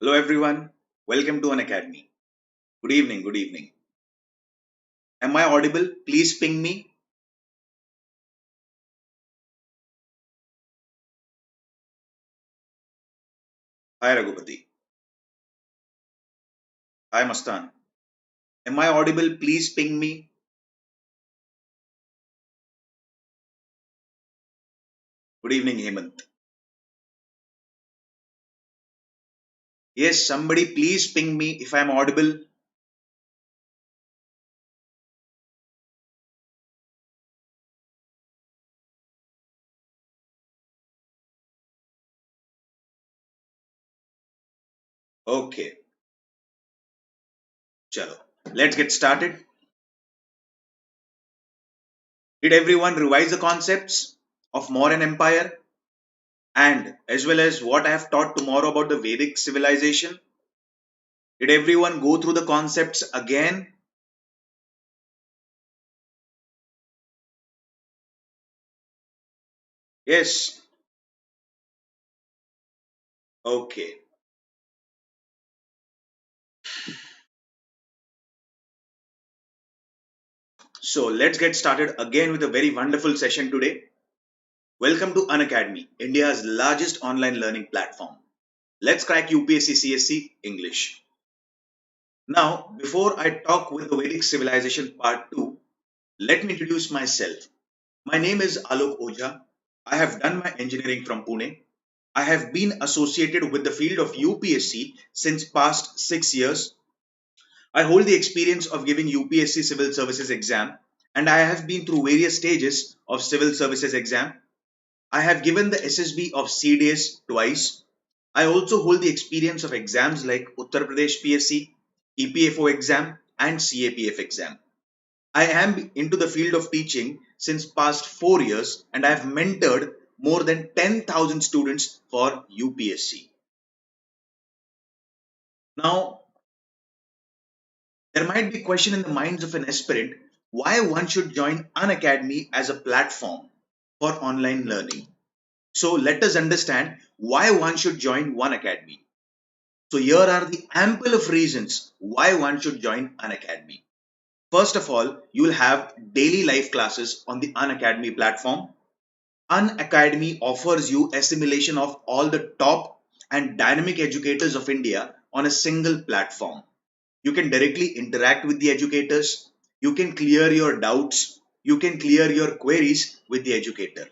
Hello everyone, welcome to Unacademy. Good evening, good evening. Am I audible? Please ping me. Hi Raghupati. Hi Mastan. Am I audible? Please ping me. Good evening Hemant. Yes, somebody please ping me if I am audible. Okay, chalo. Let's get started. Did everyone revise the concepts of Mauryan Empire and as well as what I have taught tomorrow about the Vedic civilization? Did everyone go through the concepts again? Yes. Okay. So let's get started again with a very wonderful session today. Welcome to Unacademy, India's largest online learning platform. Let's crack UPSC CSE English. Now, before I talk with the Vedic Civilization Part 2, let me introduce myself. My name is Alok Ojha. I have done my engineering from Pune. I have been associated with the field of UPSC since past 6 years. I hold the experience of giving UPSC Civil Services exam and I have been through various stages of Civil Services exam. I have given the SSB of CDS twice. I also hold the experience of exams like Uttar Pradesh PSC, EPFO exam, and CAPF exam. I am into the field of teaching since past 4 years and I have mentored more than 10,000 students for UPSC. Now, there might be a question in the minds of an aspirant why one should join Unacademy as a platform for online learning. So let us understand why one should join One Academy. So here are the ample of reasons why one should join Unacademy. First of all, you will have daily live classes on the Unacademy platform. Unacademy offers you assimilation of all the top and dynamic educators of India on a single platform. You can directly interact with the educators. You can clear your doubts. You can clear your queries with the educator.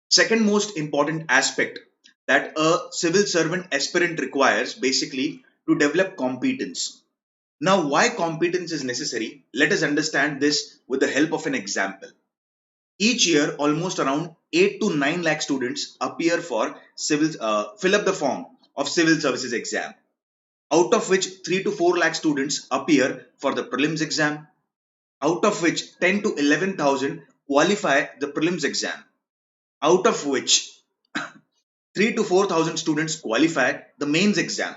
Second most important aspect that a civil servant aspirant requires basically to develop competence. Now, why competence is necessary? Let us understand this with the help of an example. Each year, almost around 8 to 9 lakh students appear for fill up the form of civil services exam, out of which 3 to 4 lakh students appear for the prelims exam, out of which 10 to 11,000 qualify the prelims exam, out of which 3 to 4,000 students qualify the mains exam,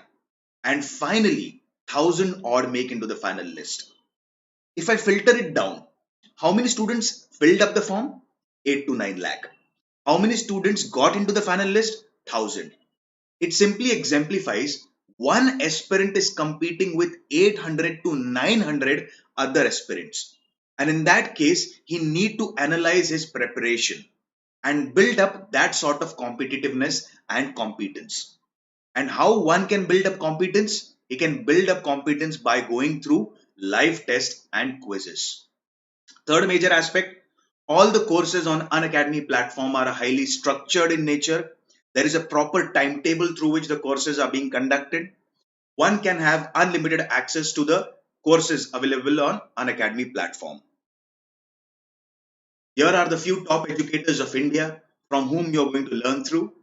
and finally 1,000 odd make into the final list. If I filter it down, how many students filled up the form? 8 to 9 lakh. How many students got into the final list? 1,000. It simply exemplifies one aspirant is competing with 800 to 900 other aspirants. And in that case, he need to analyze his preparation and build up that sort of competitiveness and competence. And how one can build up competence? He can build up competence by going through live tests and quizzes. Third major aspect, all the courses on Unacademy platform are highly structured in nature. There is a proper timetable through which the courses are being conducted. One can have unlimited access to the courses available on Unacademy platform. Here are the few top educators of India from whom you're going to learn through.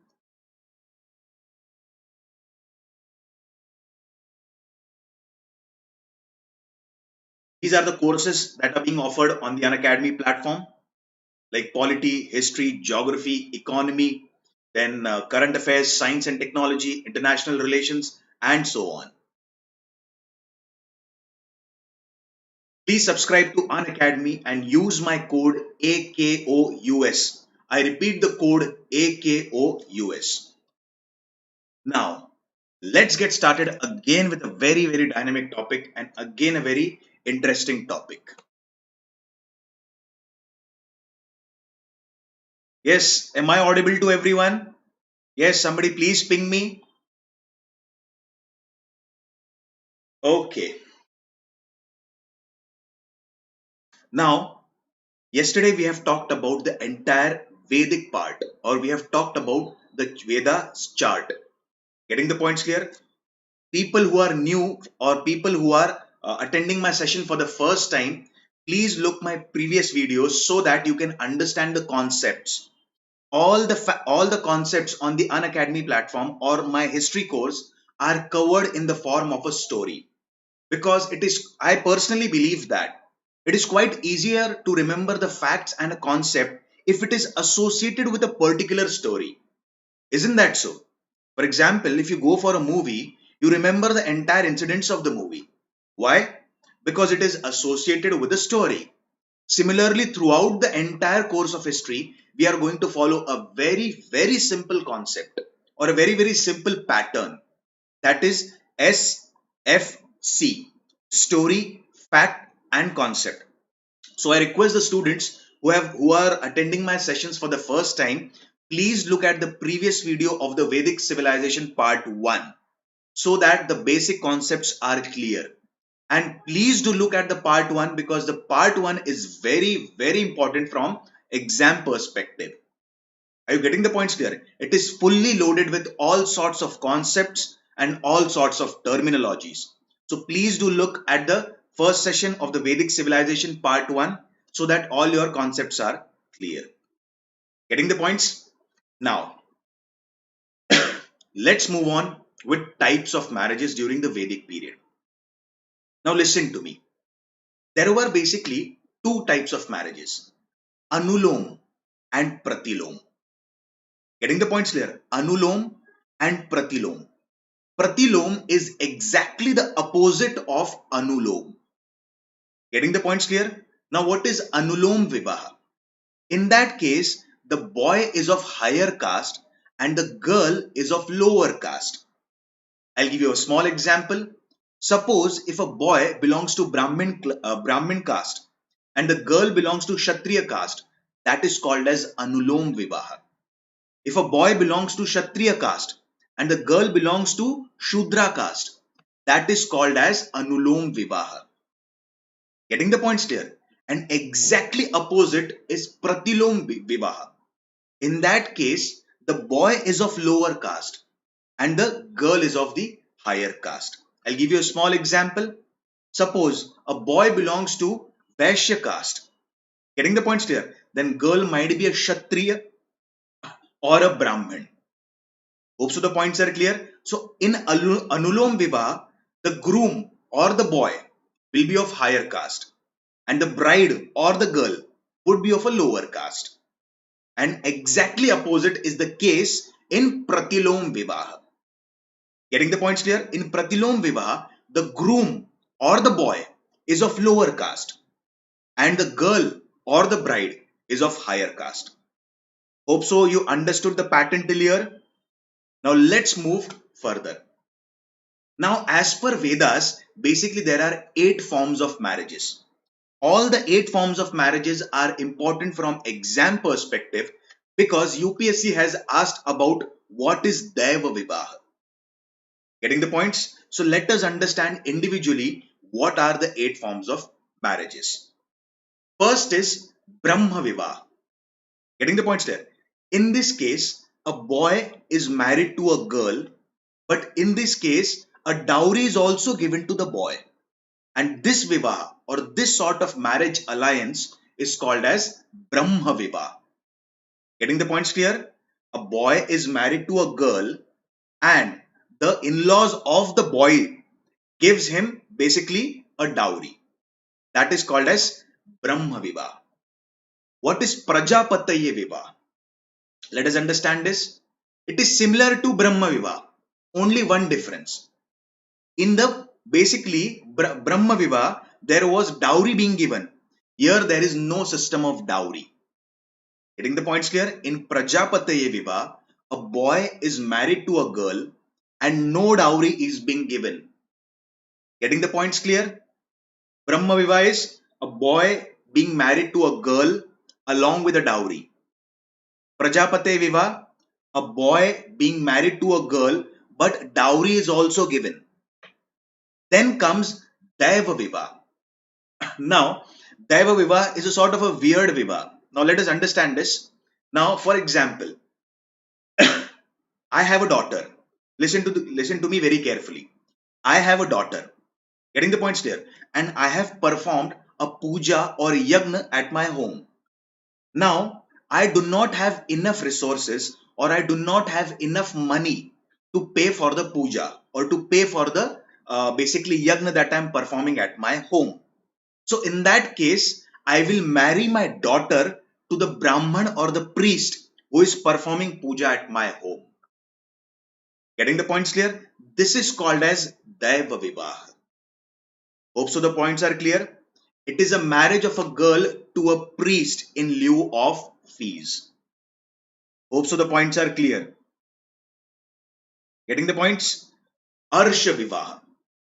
These are the courses that are being offered on the Unacademy platform, like polity, history, geography, economy, then current affairs, science and technology, international relations, and so on. Please subscribe to Unacademy and use my code AKOUS. I repeat the code AKOUS. Now, Let's get started again with a very, very dynamic topic and again a very interesting topic. Yes, am I audible to everyone? Yes, somebody please ping me. Okay. Now, yesterday we have talked about the entire Vedic part, or we have talked about the Vedas chart. Getting the points clear? People who are new or people who are attending my session for the first time, please look my previous videos so that you can understand the concepts. All the concepts on the Unacademy platform or my history course are covered in the form of a story, because it is, I personally believe that it is quite easier to remember the facts and a concept if it is associated with a particular story. Isn't that so? For example, if you go for a movie, you remember the entire incidents of the movie. Why? Because it is associated with a story. Similarly, throughout the entire course of history, we are going to follow a very, very simple concept or a very, very simple pattern, that is SFC: story, fact, and concept. So I request the students who are attending my sessions for the first time, please look at the previous video of the Vedic Civilization part 1 so that the basic concepts are clear. And please do look at the part 1, because the part 1 is very, very important from exam perspective. Are you getting the points clear? It is fully loaded with all sorts of concepts and all sorts of terminologies. So please do look at the first session of the Vedic Civilization part 1 so that all your concepts are clear. Getting the points? Now, let's move on with types of marriages during the Vedic period. Now listen to me. There were basically two types of marriages: Anulom and Pratilom. Getting the points clear? Anulom and Pratilom. Pratilom is exactly the opposite of Anulom. Getting the points clear? Now, what is Anulom Vivaha? In that case, the boy is of higher caste and the girl is of lower caste. I'll give you a small example. Suppose if a boy belongs to Brahmin caste and the girl belongs to Kshatriya caste, that is called as Anulom Vivaha. If a boy belongs to Kshatriya caste and the girl belongs to Shudra caste, that is called as Anulom Vivaha. Getting the points clear? And exactly opposite is Pratilom Vivaha. In that case, the boy is of lower caste and the girl is of the higher caste. I'll give you a small example. Suppose a boy belongs to Vaishya caste. Getting the points clear? Then girl might be a Kshatriya or a Brahmin. Hope so the points are clear. So in Anulom Vivah, the groom or the boy will be of higher caste and the bride or the girl would be of a lower caste. And exactly opposite is the case in Pratilom Vivah. Getting the points clear? In Pratilom Vivah, the groom or the boy is of lower caste and the girl or the bride is of higher caste. Hope so you understood the pattern till here. Now let's move further. Now, as per Vedas, basically there are 8 forms of marriages. All the 8 forms of marriages are important from exam perspective because UPSC has asked about what is Deva Vivaha. Getting the points? So let us understand individually what are the 8 forms of marriages. First is Brahma Vivaha. Getting the points there? In this case, a boy is married to a girl, but in this case, a dowry is also given to the boy. And this Vivaha or this sort of marriage alliance is called as Brahma Vivaha. Getting the points clear? A boy is married to a girl and the in-laws of the boy gives him basically a dowry. That is called as Brahma Vivaha. What is Prajapataye Vivaha? Let us understand this. It is similar to Brahma Vivaha. Only one difference. In the basically Brahma Vivaha, there was dowry being given. Here there is no system of dowry. Getting the points clear? In Prajapataye Vivaha, a boy is married to a girl and no dowry is being given. Getting the points clear? Brahma Vivaha is a boy being married to a girl along with a dowry. Prajapati Vivaha, a boy being married to a girl but dowry is also given. Then comes Daiva Vivaha. Now, Daiva Vivaha is a sort of a weird Vivaha. Now, let us understand this. Now, for example, I have a daughter. Listen to me very carefully. I have a daughter. Getting the points there. And I have performed a puja or yagna at my home. Now, I do not have enough resources or I do not have enough money to pay for the puja or to pay for the basically yagna that I am performing at my home. So, in that case, I will marry my daughter to the Brahman or the priest who is performing puja at my home. Getting the points clear? This is called as Daiva Vivaha. Hope so the points are clear. It is a marriage of a girl to a priest in lieu of fees. Hope so the points are clear. Getting the points? Arsha Vivaha.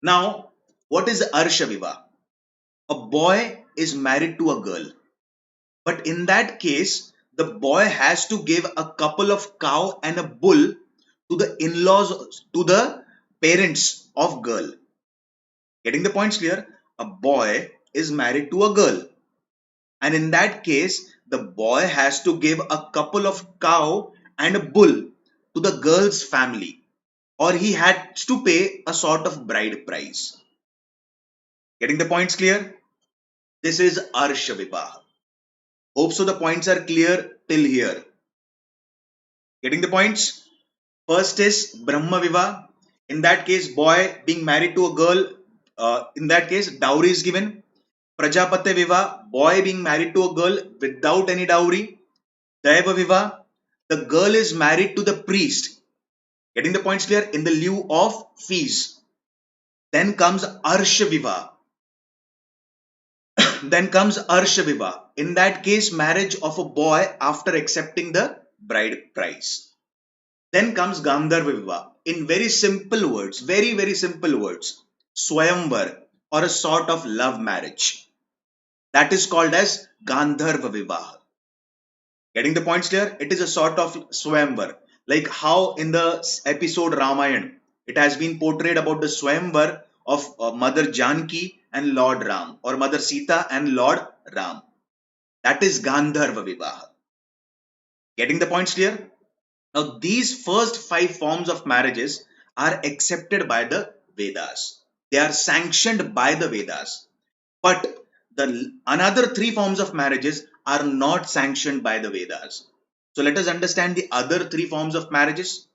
Now, what is Arsha Vivaha? A boy is married to a girl. But in that case, the boy has to give a couple of cow and a bull to the in-laws, to the parents of girl. Getting the points clear? A boy is married to a girl. And in that case, the boy has to give a couple of cow and a bull to the girl's family. Or he has to pay a sort of bride price. Getting the points clear? This is Arsha Vivaha. Hope so the points are clear till here. Getting the points? First is Brahma Vivaha. In that case, boy being married to a girl, in that case, dowry is given. Prajapati Vivaha, boy being married to a girl without any dowry. Daiva Vivaha, the girl is married to the priest. Getting the points clear? In the lieu of fees. Then comes Arsha Vivaha. Then comes Arsha Vivaha. In that case, marriage of a boy after accepting the bride price. Then comes Gandharva Vivaha. In very simple words, very simple words, Swayamvar or a sort of love marriage. That is called as Gandharva Vivaha. Getting the points clear? It is a sort of Swayamvar. Like how in the episode Ramayan, it has been portrayed about the Swayamvar of Mother Janki and Lord Ram, or Mother Sita and Lord Ram. That is Gandharva Vivaha. Getting the points clear? Now, these first five forms of marriages are accepted by the Vedas. They are sanctioned by the Vedas. But the another three forms of marriages are not sanctioned by the Vedas. So let us understand the other three forms of marriages.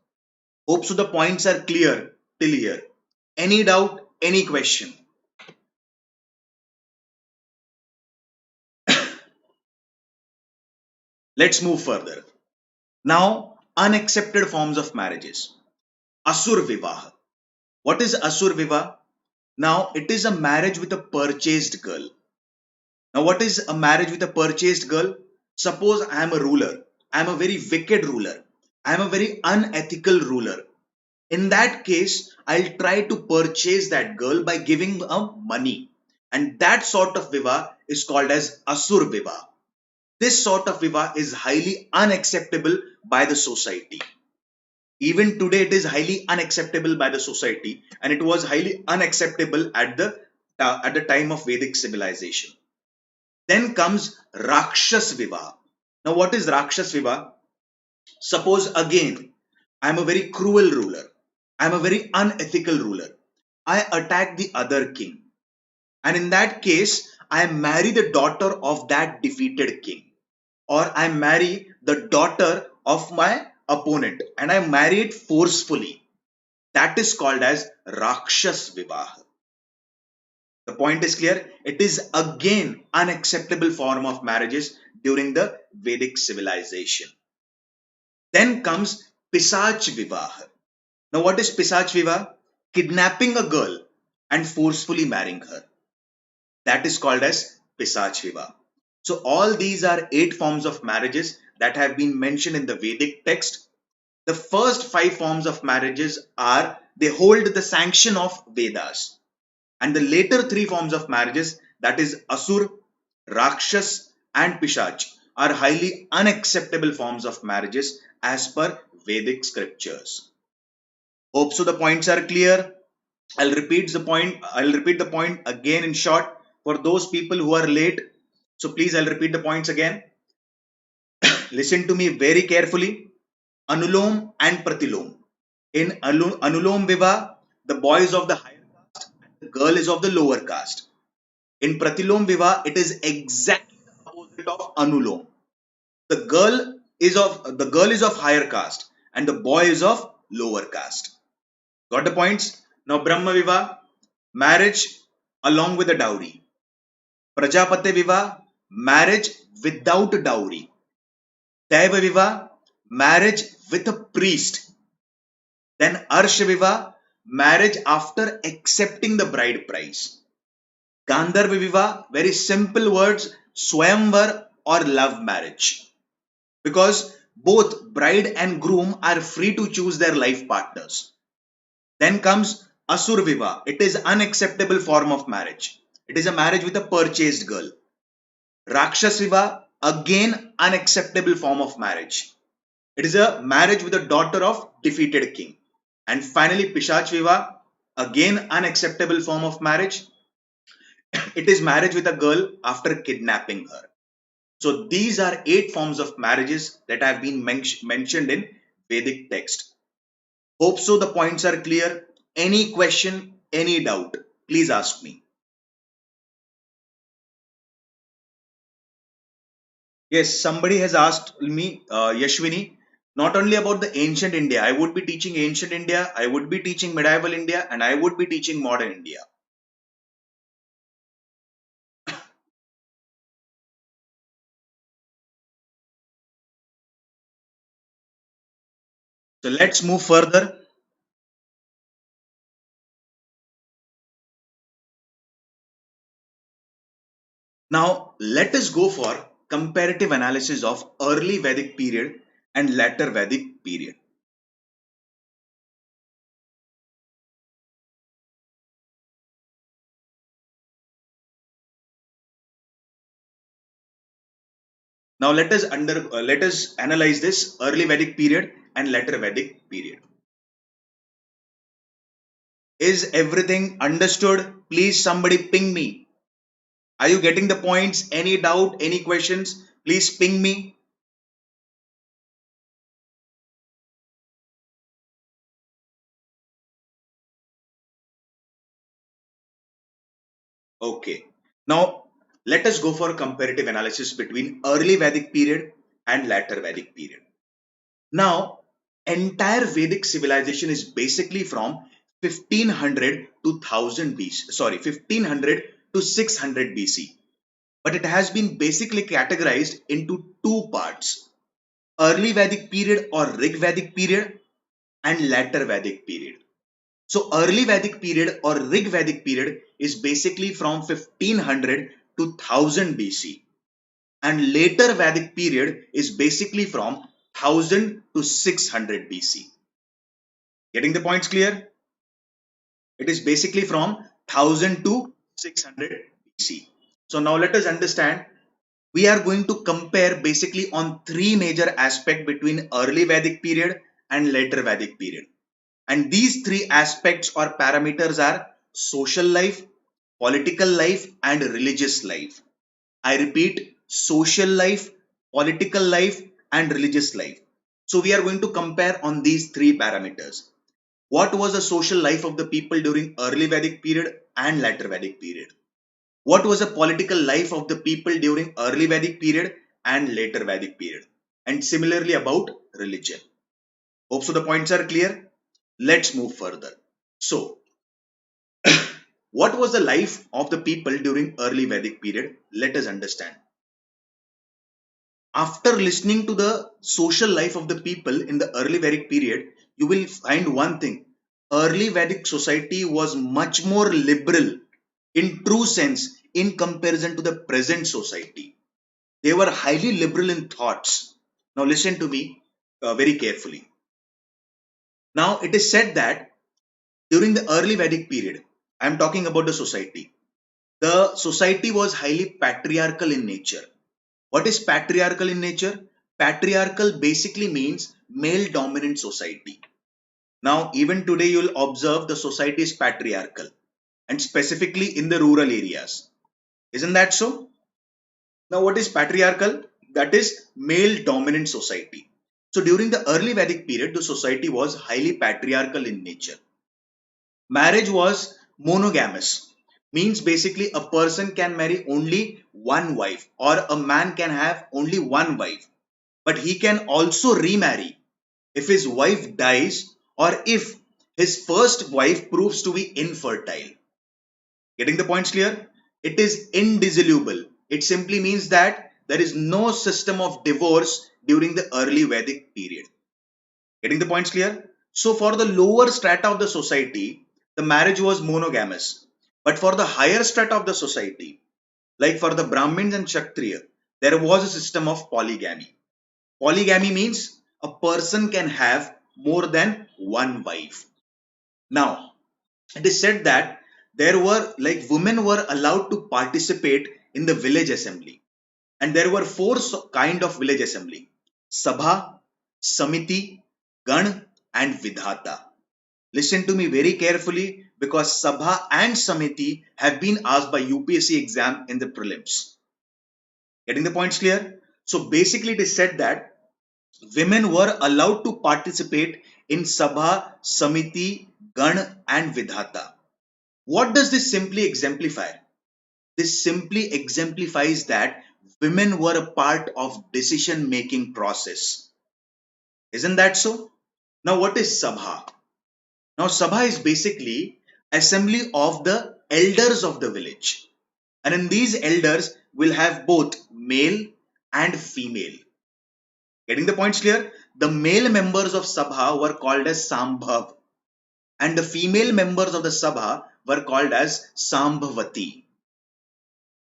Hope so the points are clear till here. Any doubt, any question? Let's move further. Now, unaccepted forms of marriages. Asur Vivaha. What is Asur Vivaha? Now, it is a marriage with a purchased girl. Now, what is a marriage with a purchased girl? Suppose I am a ruler. I am a very wicked ruler. I am a very unethical ruler. In that case, I'll try to purchase that girl by giving her money. And that sort of viva is called as Asur Viva. This sort of viva is highly unacceptable by the society. Even today, it is highly unacceptable by the society, and it was highly unacceptable at the time of Vedic civilization. Then comes Rakshas Vivaha. Now, what is Rakshas Vivaha? Suppose again, I am a very cruel ruler. I am a very unethical ruler. I attack the other king. And in that case, I marry the daughter of that defeated king. Or I marry the daughter of my opponent. And I marry it forcefully. That is called as Rakshas Vivaha. The point is clear. It is again unacceptable form of marriages during the Vedic civilization. Then comes Pisach Vivaha. Now what is Pisach Vivaha? Kidnapping a girl and forcefully marrying her. That is called as Pisach Vivaha. So all these are 8 forms of marriages that have been mentioned in the Vedic text. The first five forms of marriages are they hold the sanction of Vedas, and the later three forms of marriages, that is Asur, Rakshas, and Pishach, are highly unacceptable forms of marriages as per Vedic scriptures. Hope so the points are clear. I'll repeat the point again in short for those people who are late. So please, I'll repeat the points again. Listen to me very carefully. Anulom and Pratilom. In Anulom Viva, the boy is of the higher caste and the girl is of the lower caste. In Pratilom Viva, it is exactly the opposite of Anulom. The girl is of higher caste and the boy is of lower caste. Got the points? Now Brahma Viva, marriage along with a dowry. Prajapati Viva, marriage without dowry. Daiva Viva, marriage with a priest. Then Arsha Viva, marriage after accepting the bride price. Gandharva Viva, very simple words, Swayamvar or love marriage. Because both bride and groom are free to choose their life partners. Then comes Asur Viva. It is unacceptable form of marriage. It is a marriage with a purchased girl. Rakshas Viva, again unacceptable form of marriage. It is a marriage with a daughter of defeated king. And finally Pishach Viva, again unacceptable form of marriage. It is marriage with a girl after kidnapping her. So these are 8 forms of marriages that have been mentioned in Vedic text. Hope so the points are clear. Any question, any doubt, please ask me. Yes, somebody has asked me, Yashwini, not only about the ancient India. I would be teaching ancient India, I would be teaching medieval India, and I would be teaching modern India. So let's move further. Now let us go for comparative analysis of early Vedic period and later Vedic period. Now let us analyze this early Vedic period and later Vedic period. Is everything understood? Please somebody ping me. Are you getting the points? Any doubt? Any questions? Please ping me. Okay. Now let us go for comparative analysis between early Vedic period and later Vedic period. Now, entire Vedic civilization is basically from 1500 to 1000 BC. Sorry, 1500 to 600 BC. But it has been basically categorized into two parts: early Vedic period or Rig Vedic period and later Vedic period. So early Vedic period or Rig Vedic period is basically from 1500 to 1000 BC, and later Vedic period is basically from 1000 to 600 BC. Getting the points clear? It is basically from 1000 to 600 BC. So now let us understand. We are going to compare basically on three major aspects between early Vedic period and later Vedic period. And these three aspects or parameters are social life, political life, and religious life. I repeat, social life, political life, and religious life. So we are going to compare on these three parameters. What was the social life of the people during early Vedic period and later Vedic period? What was the political life of the people during early Vedic period and later Vedic period? And similarly about religion. Hope so the points are clear. Let's move further. So, what was the life of the people during early Vedic period? Let us understand. After listening to the social life of the people in the early Vedic period, you will find one thing. Early Vedic society was much more liberal in true sense in comparison to the present society. They were highly liberal in thoughts. Now listen to me very carefully. Now, it is said that during the early Vedic period, I am talking about the society. The society was highly patriarchal in nature. What is patriarchal in nature? Patriarchal basically means male dominant society. Now, even today, you'll observe the society is patriarchal and specifically in the rural areas. Isn't that so? Now, what is patriarchal? That is male dominant society. So, during the early Vedic period, the society was highly patriarchal in nature. Marriage was monogamous, means basically a person can marry only one wife, or a man can have only one wife, but he can also remarry if his wife dies or if his first wife proves to be infertile. Getting the points clear? It is indissoluble. It simply means that there is no system of divorce during the early Vedic period. Getting the points clear? So, for the lower strata of the society, the marriage was monogamous. But for the higher strata of the society, like for the Brahmins and Kshatriya, there was a system of polygamy. Polygamy means a person can have more than one wife. Now, it is said that there were like women were allowed to participate in the village assembly, and there were four kind of village assembly: Sabha, Samiti, Gan, and Vidhata. Listen to me very carefully because Sabha and Samiti have been asked by UPSC exam in the prelims. Getting the points clear? So basically, it is said that women were allowed to participate in Sabha, Samiti, Gan, and Vidhata. What does this simply exemplify? This simply exemplifies that women were a part of decision making process. Isn't that so? Now, what is Sabha? Now, Sabha is basically assembly of the elders of the village. And in these elders will have both male and female. Getting the points clear? The male members of Sabha were called as Sambhav, and the female members of the Sabha were called as Sambhavati.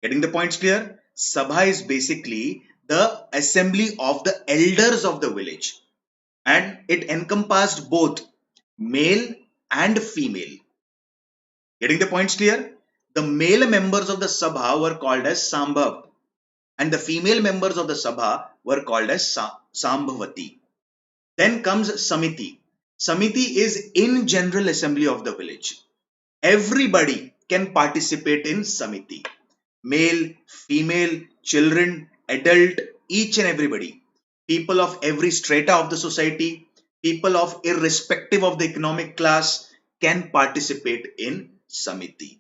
Getting the points clear? Sabha is basically the assembly of the elders of the village, and it encompassed both male and female. Getting the points clear? The male members of the Sabha were called as Sambhav, and the female members of the Sabha were called as Sambhavati. Then comes Samiti. Samiti is in general assembly of the village. Everybody can participate in Samiti. Male, female, children, adult, each and everybody. People of every strata of the society, people of irrespective of the economic class can participate in Samiti.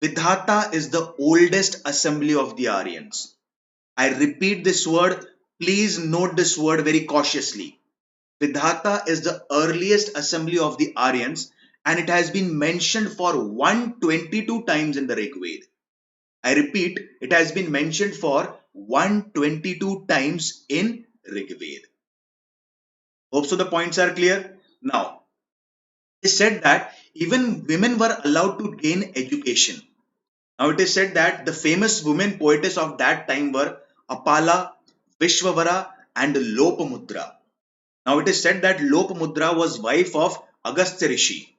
Vidhata is the oldest assembly of the Aryans. I repeat this word. Please note this word very cautiously. Vidhata is the earliest assembly of the Aryans, and it has been mentioned for 122 times in the Rig Veda. I repeat, it has been mentioned for 122 times in Rig Veda. Hope so the points are clear. Now, it is said that even women were allowed to gain education. Now, it is said that the famous women poetess of that time were Apala, Vishwavara, and Lopamudra. Now, it is said that Lopamudra was wife of Agastya Rishi.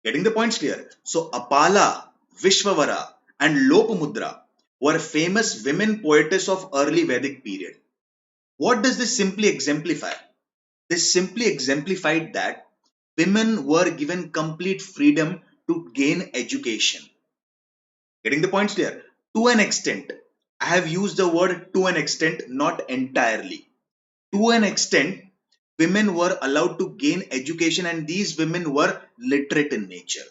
Getting the points clear? So, Apala, Vishwavara, and Lopamudra were famous women poetess of early Vedic period. What does this simply exemplify? This simply exemplified that women were given complete freedom to gain education. Getting the points clear? To an extent. I have used the word to an extent, not entirely. To an extent, women were allowed to gain education, and these women were literate in nature.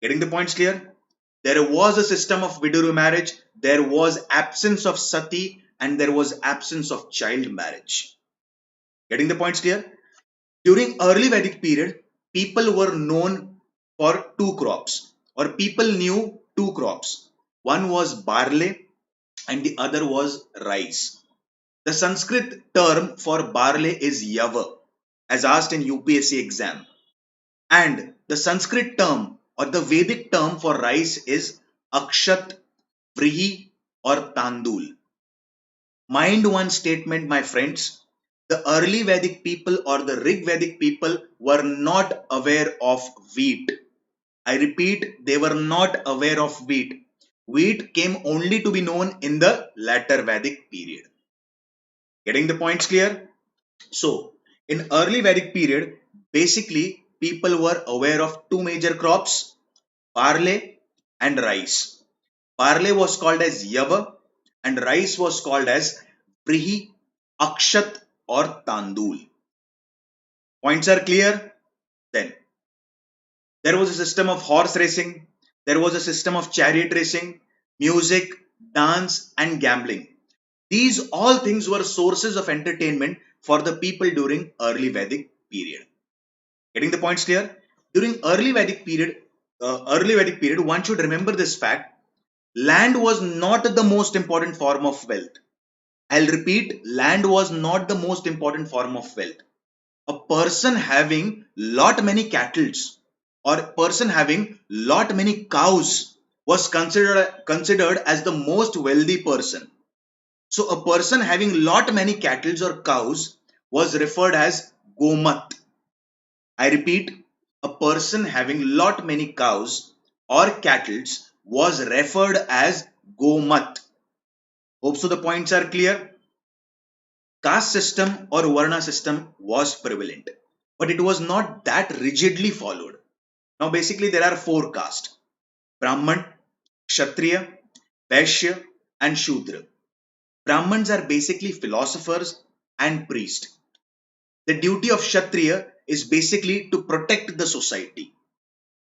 Getting the points clear? There was a system of widow marriage, there was absence of sati, and there was absence of child marriage. Getting the points clear? During early Vedic period, people were known for two crops, or people knew two crops. One was barley and the other was rice. The Sanskrit term for barley is yava, as asked in UPSC exam. And the Sanskrit term or the Vedic term for rice is akshat, vrihi, or tandul. Mind one statement, my friends. The early Vedic people or the Rig Vedic people were not aware of wheat. I repeat, they were not aware of wheat. Wheat came only to be known in the latter Vedic period. Getting the points clear? So, in early Vedic period, basically people were aware of two major crops, barley and rice. Barley was called as Yava and rice was called as Brihi, Akshat or Tandul. Points are clear? Then there was a system of horse racing, there was a system of chariot racing, music, dance, and gambling. These all things were sources of entertainment for the people during early Vedic period. Getting the points clear? During early Vedic period, one should remember this fact: land was not the most important form of wealth. I'll repeat: land was not the most important form of wealth. A person having lot many cattle or a person having lot many cows was considered as the most wealthy person. So a person having lot many cattle or cows was referred as gomat. I repeat, a person having lot many cows or cattle was referred as gomat. Hope so the points are clear. Caste system or Varna system was prevalent, but it was not that rigidly followed. Now, basically, there are four castes: Brahman, Kshatriya, Vaishya, and Shudra. Brahmans are basically philosophers and priests. The duty of Kshatriya is basically to protect the society.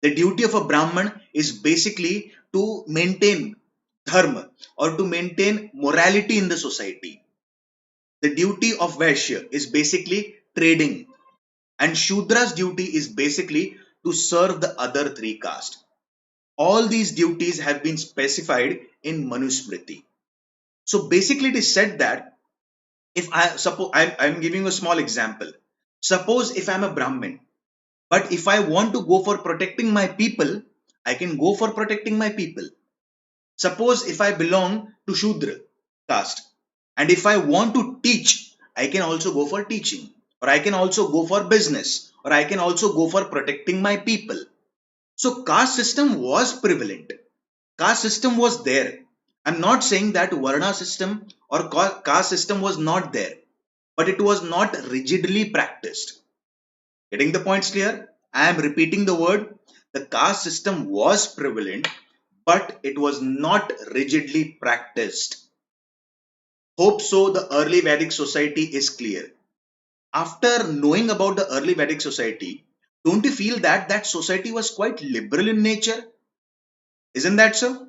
The duty of a Brahman is basically to maintain dharma or to maintain morality in the society. The duty of Vaishya is basically trading, and Shudra's duty is basically to serve the other three castes. All these duties have been specified in Manusmriti. So basically, it is said that if I suppose I'm giving a small example. Suppose if I'm a Brahmin, but if I want to go for protecting my people, I can go for protecting my people. Suppose if I belong to Shudra caste and if I want to teach, I can also go for teaching, or I can also go for business, or I can also go for protecting my people. So caste system was prevalent. Caste system was there. I'm not saying that Varna system or caste system was not there, but it was not rigidly practiced. Getting the points clear? I am repeating the word. The caste system was prevalent, but it was not rigidly practiced. Hope so the early Vedic society is clear. After knowing about the early Vedic society, don't you feel that that society was quite liberal in nature? Isn't that so?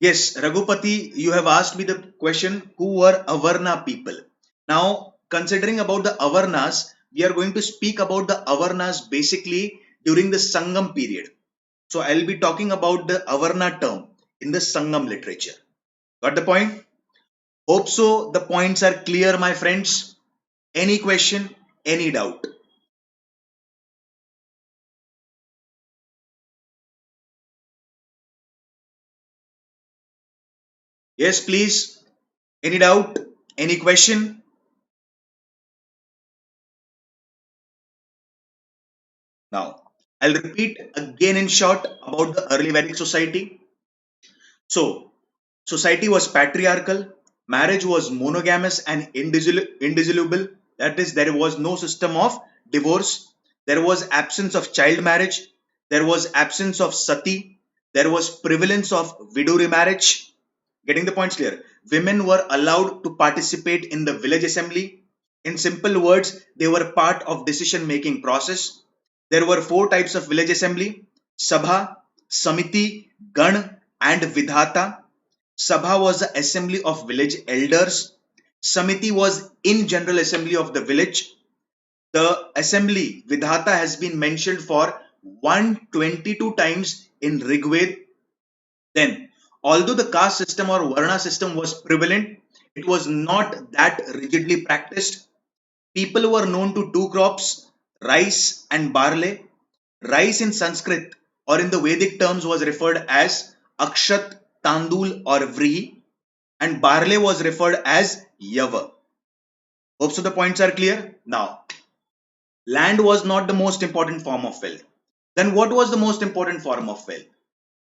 Yes, Raghupati, you have asked me the question, who were Avarna people? Now, considering about the Avarnas, we are going to speak about the Avarnas basically during the Sangam period. So, I'll be talking about the Avarna term in the Sangam literature. Got the point? Hope so. The points are clear, my friends. Any question, any doubt? Yes, please. Any doubt? Any question? Now, I'll repeat again in short about the early Vedic society. So, society was patriarchal, marriage was monogamous and indissoluble. That is, there was no system of divorce, there was absence of child marriage, there was absence of sati, there was prevalence of widow remarriage. Getting the points clear? Women were allowed to participate in the village assembly. In simple words, they were part of decision making process. There were four types of village assembly: Sabha, Samiti, Gan, and Vidhata. Sabha was the assembly of village elders. Samiti was in general assembly of the village. The assembly Vidhata has been mentioned for 122 times in Rigved. Then, although the caste system or Varna system was prevalent, it was not that rigidly practiced. People were known to two crops, rice and barley. Rice in Sanskrit or in the Vedic terms was referred as akshat, Tandul or Vrihi, and barley was referred as Yava. Hope so the points are clear. Now, land was not the most important form of wealth. Then what was the most important form of wealth?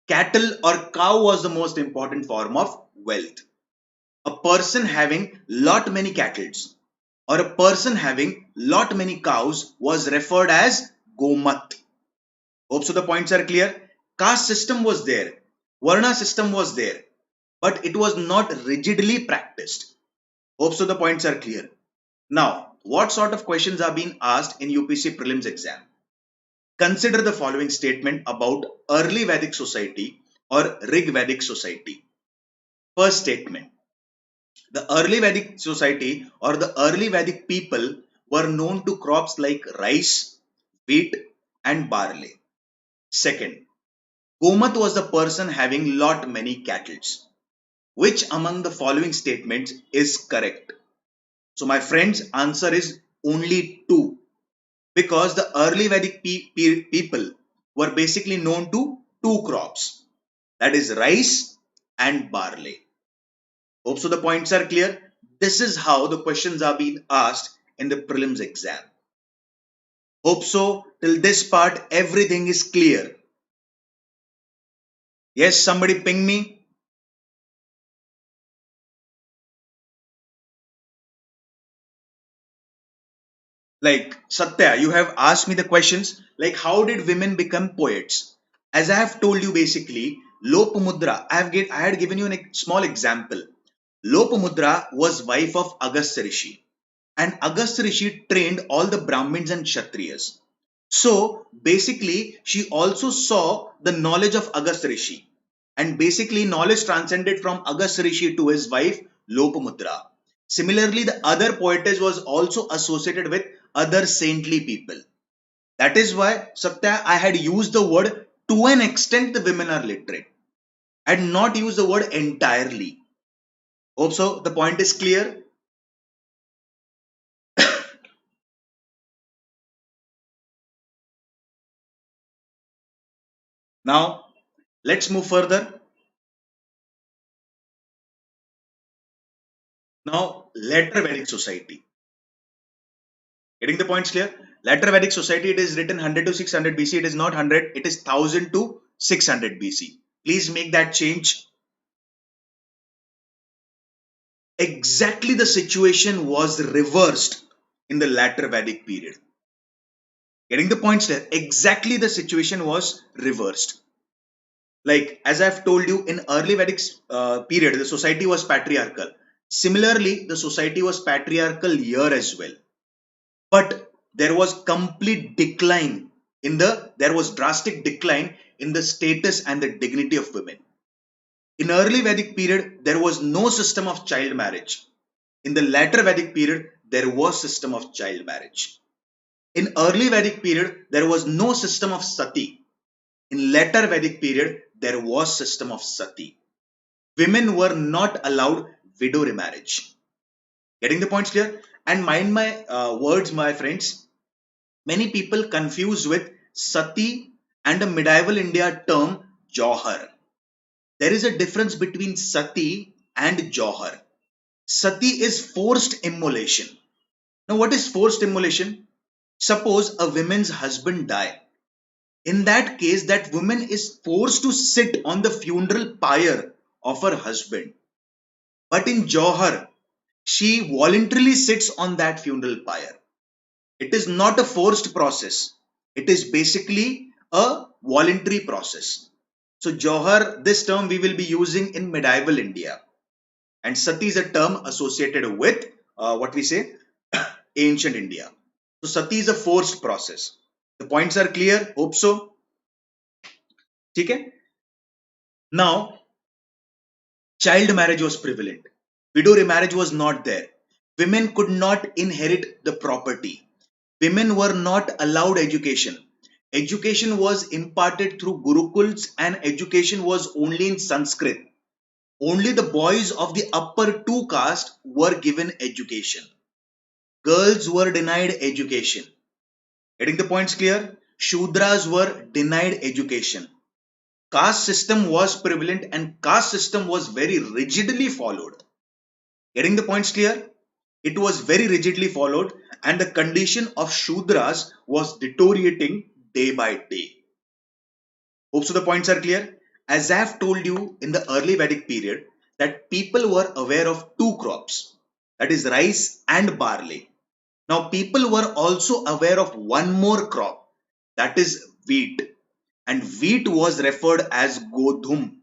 Cattle or cow was the most important form of wealth. A person having lot many cattle or a person having lot many cows was referred as Gomat. Hope so the points are clear. Caste system was there. Varna system was there. But it was not rigidly practiced. Hope so the points are clear. Now, what sort of questions are being asked in UPSC prelims exam? Consider the following statement about early Vedic society or Rig Vedic society. First statement. The early Vedic society or the early Vedic people were known to crops like rice, wheat, and barley. Second, Gomat was the person having lot many cattle. Which among the following statements is correct? So my friends, answer is only two, because the early Vedic people were basically known to two crops, that is rice and barley. Hope so the points are clear. This is how the questions are being asked in the prelims exam. Hope so till this part everything is clear. Yes, somebody ping me. Like Satya, you have asked me the questions like how did women become poets? As I have told you basically, Lopamudra, I had given you a small example. Lopamudra was wife of Agastya Rishi, and Agastya Rishi trained all the Brahmins and Kshatriyas. So basically, she also saw the knowledge of Agastya Rishi, and basically knowledge transcended from Agastya Rishi to his wife Lopamudra. Similarly, the other poetess was also associated with other saintly people. That is why, Satya, I had used the word to an extent the women are literate. I had not used the word entirely. Hope so. The point is clear. Now, let's move further. Now, later Vedic society. Getting the points clear? Later Vedic society, it is written 100 to 600 BC. It is not 100. It is 1000 to 600 BC. Please make that change. Exactly the situation was reversed in the latter Vedic period. Getting the points there? Exactly the situation was reversed. Like as I've told you, in early Vedic period, the society was patriarchal. Similarly, the society was patriarchal here as well. But there was complete decline there was drastic decline in the status and the dignity of women. In early Vedic period, there was no system of child marriage. In the latter Vedic period, there was system of child marriage. In early Vedic period, there was no system of sati. In later Vedic period, there was system of sati. Women were not allowed widow remarriage. Getting the points clear? And mind my words, my friends. Many people confuse with sati and a medieval India term Johar. There is a difference between sati and Johar. Sati is forced immolation. Now, what is forced immolation? Suppose a woman's husband die. In that case, that woman is forced to sit on the funeral pyre of her husband. But in Johar, she voluntarily sits on that funeral pyre. It is not a forced process. It is basically a voluntary process. So Johar, this term we will be using in medieval India. And Sati is a term associated with what we say ancient India. So Sati is a forced process. The points are clear. Hope so. Okay. Now, child marriage was prevalent. Widow remarriage was not there. Women could not inherit the property. Women were not allowed education. Education was imparted through gurukuls and education was only in Sanskrit. Only the boys of the upper two caste were given education. Girls were denied education. Getting the points clear? Shudras were denied education. caste system was prevalent and caste system was very rigidly followed. Getting the points clear? It was very rigidly followed, and the condition of Shudras was deteriorating day by day. Hope so the points are clear. As I have told you in the early Vedic period, that people were aware of two crops, that is rice and barley. Now people were also aware of one more crop, that is wheat, and wheat was referred as Godhum.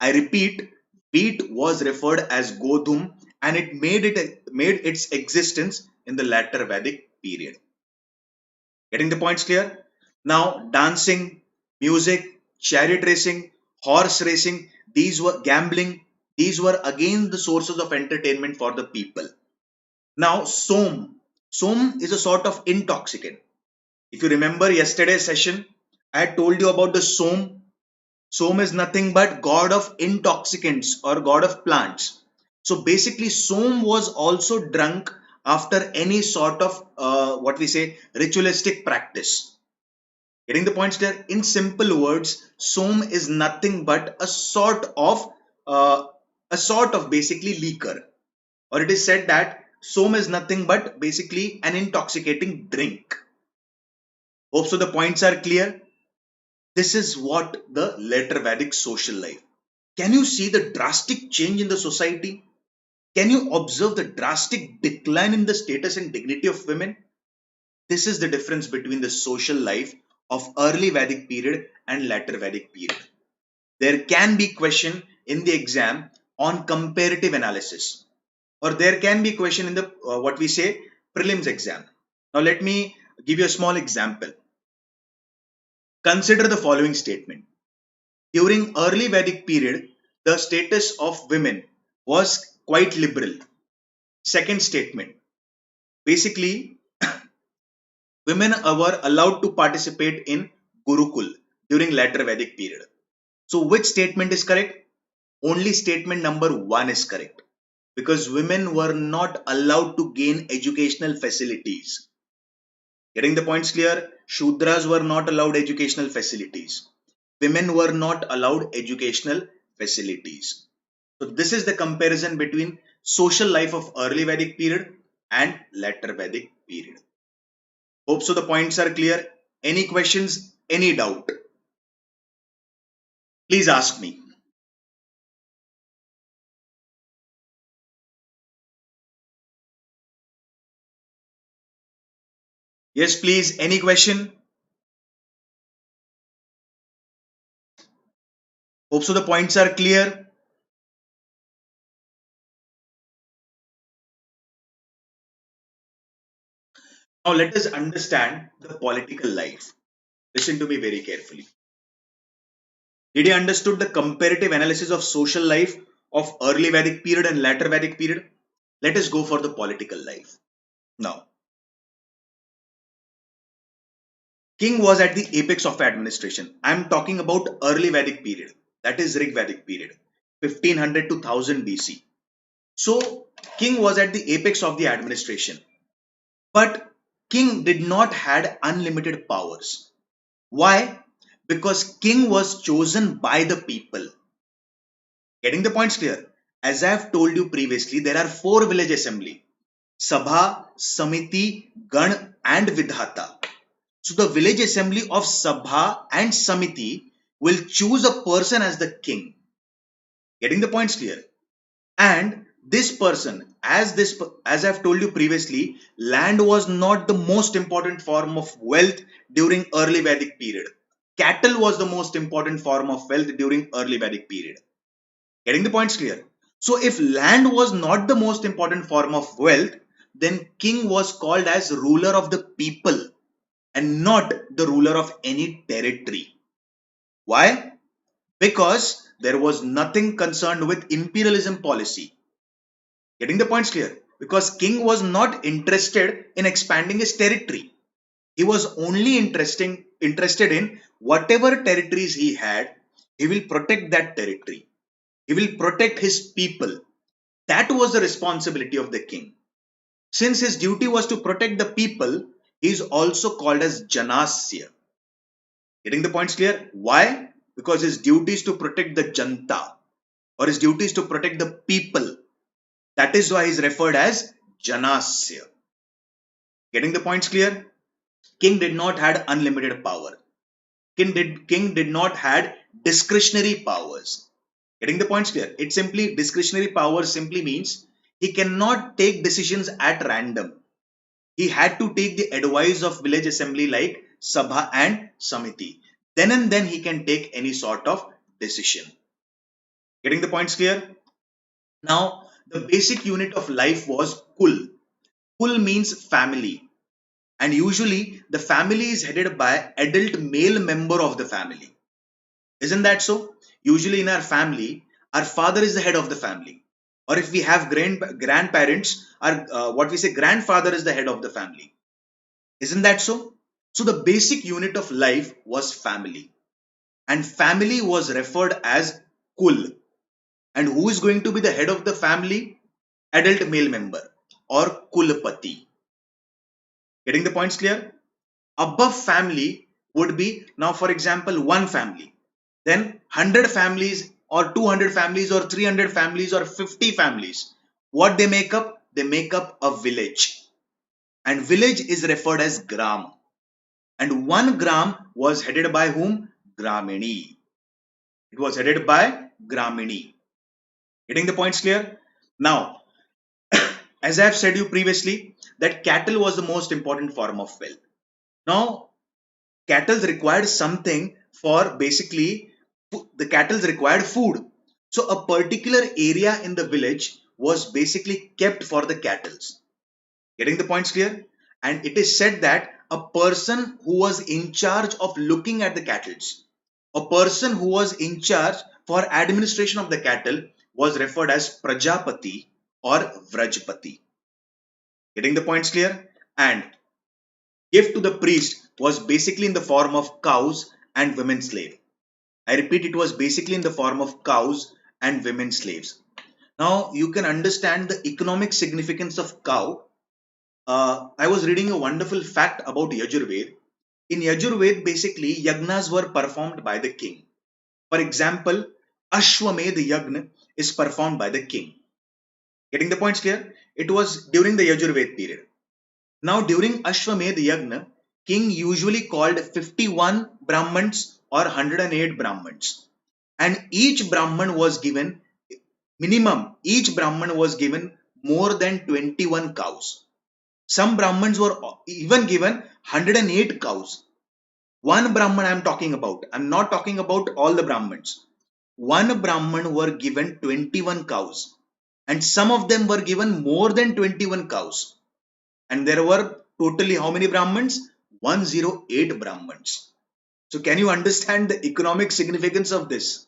I repeat, wheat was referred as Godhum, and it made its existence in the latter Vedic period. Getting the points clear? Now, dancing, music, chariot racing, horse racing, these were gambling, these were again the sources of entertainment for the people. Now, Som is a sort of intoxicant. If you remember yesterday's session, I had told you about the Som. Som is nothing but god of intoxicants or god of plants. So basically, Som was also drunk after any sort of what we say ritualistic practice. Getting the points there? In simple words, Som is nothing but uh, a sort of basically liquor, or it is said that Som is nothing but basically an intoxicating drink. Hope so. The points are clear. This is what the later Vedic social life. Can you see the drastic change in the society? Can you observe the drastic decline in the status and dignity of women? This is the difference between the social life of early Vedic period and later Vedic period. There can be question in the exam on comparative analysis, or there can be question in the what we say prelims exam. Now let me give you a small example. Consider the following statement. During early Vedic period, the status of women was quite liberal. Second statement. Basically, women were allowed to participate in Gurukul during later Vedic period. So which statement is correct? Only statement number 1 is correct. Because women were not allowed to gain educational facilities. Getting the points clear? Shudras were not allowed educational facilities. Women were not allowed educational facilities. So this is the comparison between social life of early Vedic period and later Vedic period. Hope so the points are clear. Any questions? Any doubt? Please ask me. Yes, please. Any question? Hope so the points are clear. Now let us understand the political life. Listen to me very carefully. Did you understood the comparative analysis of social life of early Vedic period and later Vedic period? Let us go for the political life. Now, king was at the apex of administration. I am talking about early Vedic period, that is Rig Vedic period, 1500 to 1000 BC. So, king was at the apex of the administration, but king did not had unlimited powers. Why? Because king was chosen by the people. Getting the points clear? As I have told you previously, there are four village assembly: Sabha, Samiti, Gan, and Vidhata. So the village assembly of Sabha and Samiti will choose a person as the king. Getting the points clear? And this person, as I've told you previously, land was not the most important form of wealth during early Vedic period. Cattle was the most important form of wealth during early Vedic period. Getting the points clear? So if land was not the most important form of wealth, then king was called as ruler of the people and not the ruler of any territory. Why? Because there was nothing concerned with imperialism policy. Getting the points clear? Because king was not interested in expanding his territory. He was only interested in whatever territories he had, he will protect that territory. He will protect his people. That was the responsibility of the king. Since his duty was to protect the people, he is also called as Janasya. Getting the points clear? Why? because his duty is to protect the janta, or his duty is to protect the people. That is why he is referred as Janasya. Getting the points clear? King did not had unlimited power. King did not had discretionary powers. Getting the points clear? It simply discretionary power simply means he cannot take decisions at random. He had to take the advice of village assembly like Sabha and Samiti. Then and then he can take any sort of decision. Getting the points clear? Now, the basic unit of life was Kul. Kul means family. And usually the family is headed by adult male member of the family. Isn't that so? Usually in our family, our father is the head of the family. Or if we have grandparents, our what we say grandfather is the head of the family. Isn't that so? So the basic unit of life was family. And family was referred as Kul. And who is going to be the head of the family? Adult male member or Kulpati. Getting the points clear? Above family would be, now for example, one family. Then 100 families or 200 families or 300 families or 50 families. What they make up? They make up a village. And village is referred as gram. And one gram was headed by whom? Gramini. It was headed by Gramini. Getting the points clear? Now, as I have said you previously, that cattle was the most important form of wealth. Now, cattle required something for basically the cattle required food. So a particular area in the village was basically kept for the cattle. Getting the points clear? And it is said that a person who was in charge of looking at the cattle, a person who was in charge for administration of the cattle was referred as Prajapati or Vrajpati. Getting the points clear? And gift to the priest was basically in the form of cows and women slave. I repeat, it was basically in the form of cows and women slaves. Now you can understand the economic significance of cow. I was reading a wonderful fact about Yajurved. In Yajurved, basically, yagnas were performed by the king. For example, Ashwamedh Yagna is performed by the king. Getting the points clear? It was during the Yajurved period. Now, during Ashwamedh Yagna, king usually called 51 Brahmans or 108 Brahmans. And each Brahman was given, each Brahman was given more than 21 cows. Some Brahmins were even given 108 cows. One Brahman I am talking about. I am not talking about all the Brahmins. One Brahman were given 21 cows. And some of them were given more than 21 cows. And there were totally how many Brahmins? 108 Brahmins. So can you understand the economic significance of this?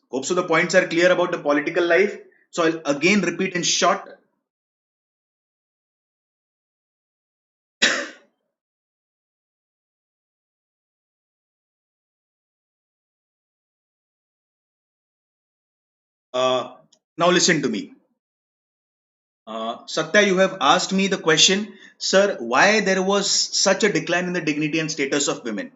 Hope so the points are clear about the political life. So I'll again repeat in short. Now listen to me. Satya, you have asked me the question, sir, why there was such a decline in the dignity and status of women.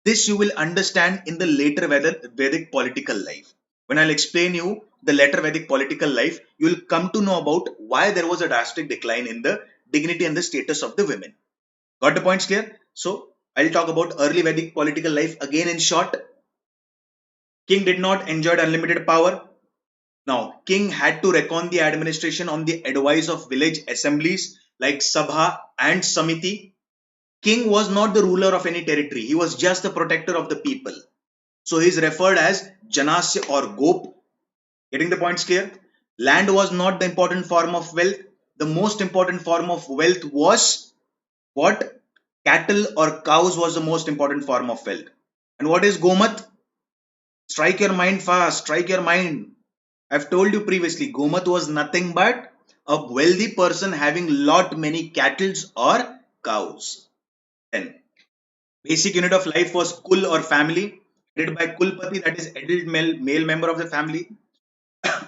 This you will understand in the later Vedic political life. When I'll explain you the later Vedic political life, you will come to know about why there was a drastic decline in the dignity and the status of the women. Got the points clear? So I'll talk about early Vedic political life again in short. King did not enjoy unlimited power. Now, king had to reckon the administration on the advice of village assemblies like Sabha and Samiti. King was not the ruler of any territory. He was just the protector of the people. So he is referred as Janasya or Gop. Getting the points clear? Land was not the important form of wealth. The most important form of wealth was what? Cattle or cows was the most important form of wealth. And what is Gomat? Strike your mind fast. Strike your mind. I've told you previously, Gomat was nothing but a wealthy person having lot many cattle or cows. Then, basic unit of life was Kul or family, headed by Kulpati, that is adult male member of the family.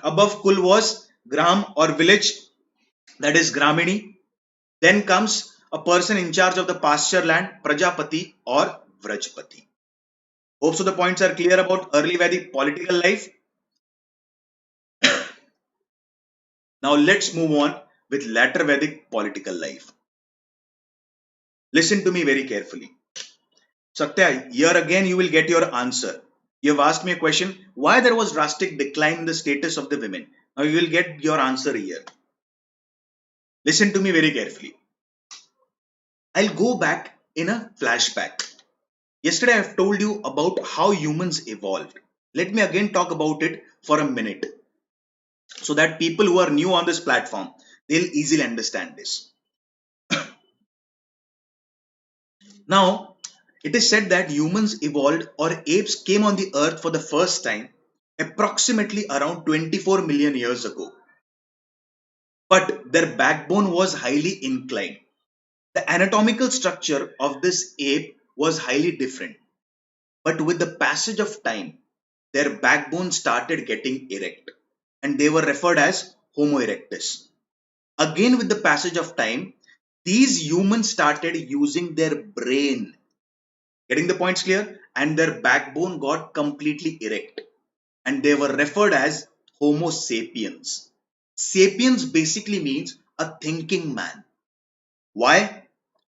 Above Kul was Gram or village, that is Gramini. Then comes a person in charge of the pasture land, Prajapati or Vrajpati. Hope so the points are clear about early Vedic political life. Now let's move on with later Vedic political life. Listen to me very carefully. Satya, here again you will get your answer. You have asked me a question why there was drastic decline in the status of the women. Now you will get your answer here. Listen to me very carefully. I'll go back in a flashback. Yesterday I have told you about how humans evolved. Let me again talk about it for a minute so that people who are new on this platform they'll easily understand this. Now, it is said that humans evolved or apes came on the earth for the first time approximately around 24 million years ago. But their backbone was highly inclined. The anatomical structure of this ape was highly different. But with the passage of time, their backbone started getting erect and they were referred as Homo erectus. Again, with the passage of time, these humans started using their brain. Getting the points clear? And their backbone got completely erect and they were referred as Homo sapiens. Sapiens basically means a thinking man. Why?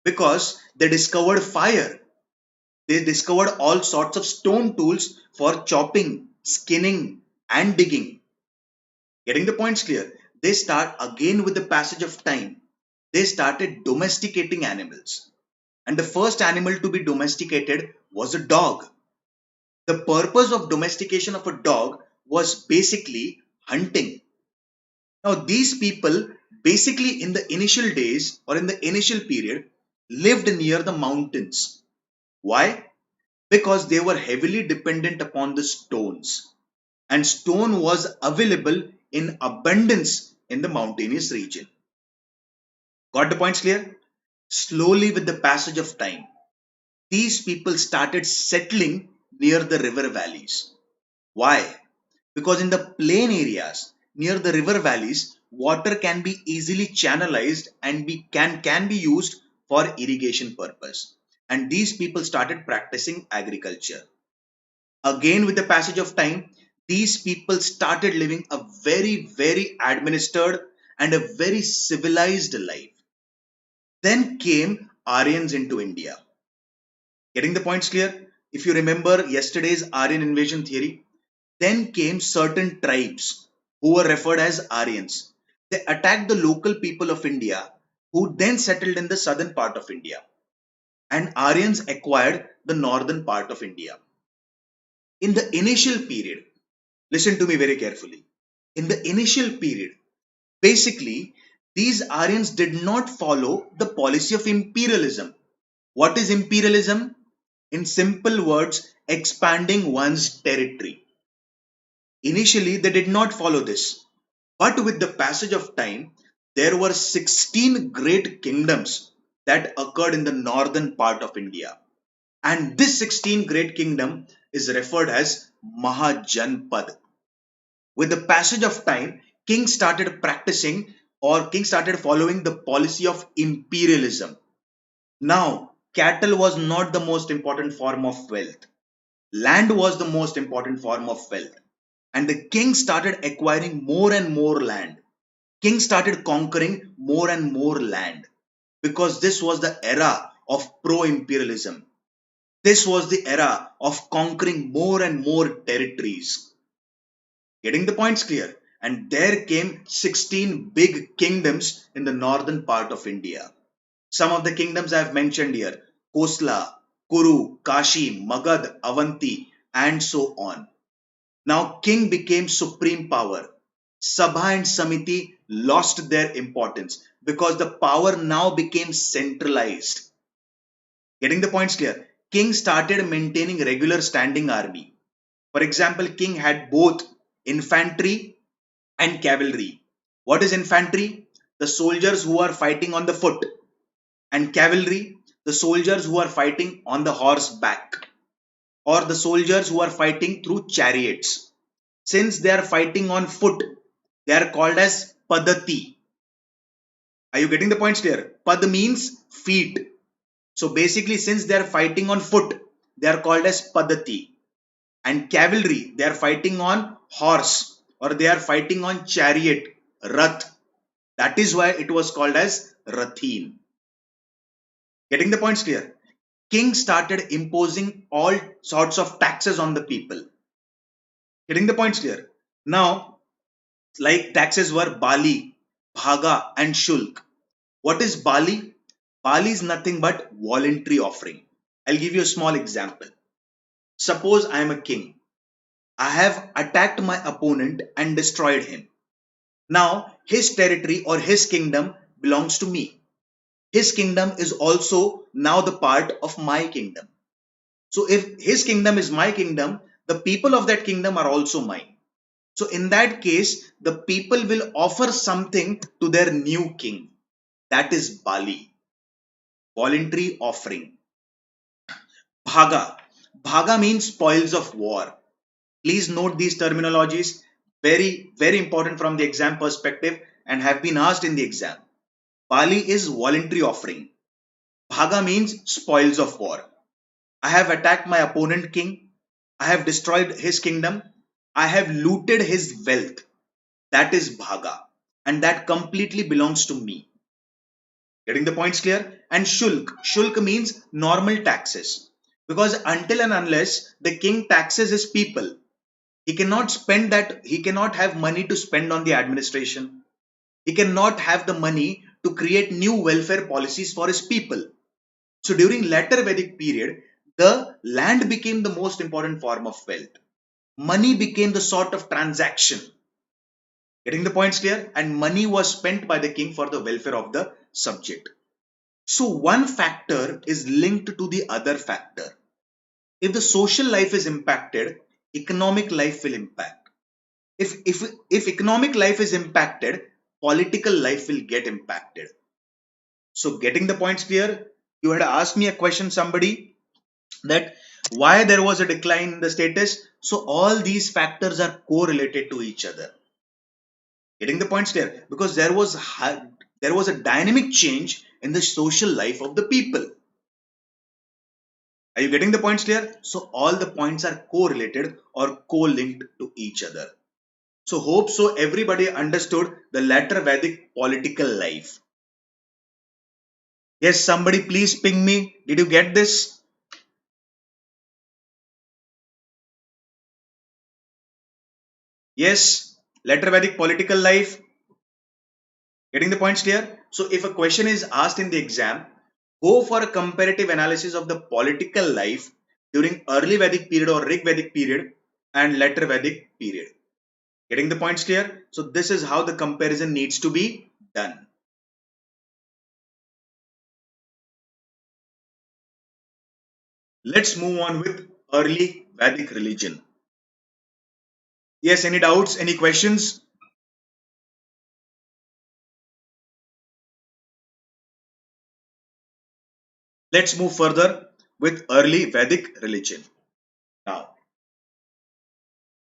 Because they discovered fire. They discovered all sorts of stone tools for chopping, skinning, and digging. Getting the points clear? They start again with the passage of time. They started domesticating animals. And the first animal to be domesticated was a dog. The purpose of domestication of a dog was basically hunting. Now, these people basically in the initial days or in the initial period lived near the mountains. Why? Because they were heavily dependent upon the stones, and stone was available in abundance in the mountainous region. Got the points clear? Slowly, with the passage of time, these people started settling near the river valleys. Why? Because in the plain areas near the river valleys, water can be easily channelized and can be used for irrigation purpose. And these people started practicing agriculture. Again, with the passage of time, these people started living a very administered and a very civilized life. Then came Aryans into India. Getting the points clear? If you remember yesterday's Aryan invasion theory, then came certain tribes who were referred as Aryans. They attacked the local people of India who then settled in the southern part of India. And Aryans acquired the northern part of India. In the initial period, listen to me very carefully. In the initial period, basically, these Aryans did not follow the policy of imperialism. What is imperialism? In simple words, expanding one's territory. Initially, they did not follow this. But with the passage of time, there were 16 great kingdoms that occurred in the northern part of India. And this 16 great kingdom is referred as Mahajanpad. With the passage of time, kings started practicing or kings started following the policy of imperialism. Now, cattle was not the most important form of wealth. Land was the most important form of wealth. And the king started acquiring more and more land. Kings started conquering more and more land because this was the era of pro imperialism. This was the era of conquering more and more territories. Getting the points clear? And there came 16 big kingdoms in the northern part of India. Some of the kingdoms I have mentioned here: Kosla, Kuru, Kashi, Magad, Avanti, and so on. Now, king became supreme power. Sabha and Samiti lost their importance because the power now became centralized. Getting the points clear? King started maintaining regular standing army. For example, king had both infantry and cavalry. What is infantry? The soldiers who are fighting on the foot. And cavalry, the soldiers who are fighting on the horseback, or the soldiers who are fighting through chariots. Since they are fighting on foot, they are called as Padati. Are you getting the points clear? Pad means feet. So basically, since they are fighting on foot, they are called as Padati. And cavalry, they are fighting on horse or they are fighting on chariot, rath. That is why it was called as Rathin. Getting the points clear? King started imposing all sorts of taxes on the people. Getting the points clear? Now, like taxes were Bali, Bhaga, and Shulk. What is Bali? Bali is nothing but voluntary offering. I'll give you a small example. Suppose I am a king. I have attacked my opponent and destroyed him. Now, his territory or his kingdom belongs to me. His kingdom is also now the part of my kingdom. So, if his kingdom is my kingdom, the people of that kingdom are also mine. So, in that case, the people will offer something to their new king. That is Bali, voluntary offering. Bhaga. Bhaga means spoils of war. Please note these terminologies. Very, very important from the exam perspective and have been asked in the exam. Bali is voluntary offering. Bhaga means spoils of war. I have attacked my opponent king. I have destroyed his kingdom. I have looted his wealth. That is Bhaga. And that completely belongs to me. Getting the points clear? And Shulk. Shulk means normal taxes. Because until and unless the king taxes his people, he cannot spend that, he cannot have money to spend on the administration. He cannot have the money to create new welfare policies for his people. So during later Vedic period, the land became the most important form of wealth. Money became the sort of transaction. Getting the points clear? And money was spent by the king for the welfare of the subject. So one factor is linked to the other factor. If the social life is impacted, economic life will impact. If economic life is impacted, political life will get impacted. So getting the points clear, you had asked me a question, somebody, that why there was a decline in the status. So all these factors are correlated to each other. Getting the points clear? Because there was a dynamic change in the social life of the people. Are you getting the points clear? So all the points are correlated or co-linked to each other. So hope so everybody understood the later Vedic political life. Yes, somebody please ping me. Did you get this? Yes, later Vedic political life. Getting the points clear? So if a question is asked in the exam, go for a comparative analysis of the political life during early Vedic period or Rig Vedic period and later Vedic period. Getting the points clear? So this is how the comparison needs to be done. Let's move on with early Vedic religion. Yes, any doubts, any questions? Let's move further with early Vedic religion. Now,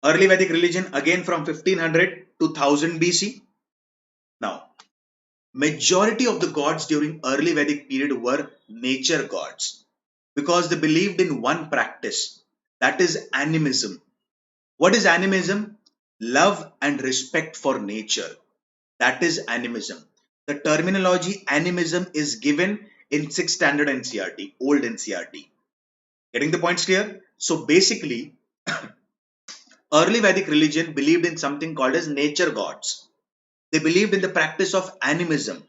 early Vedic religion again from 1500 to 1000 BC. Now, majority of the gods during early Vedic period were nature gods because they believed in one practice, that is animism. What is animism? Love and respect for nature. That is animism. The terminology animism is given in 6th standard NCRT, old NCRT. Getting the points clear? So basically, early Vedic religion believed in something called as nature gods. They believed in the practice of animism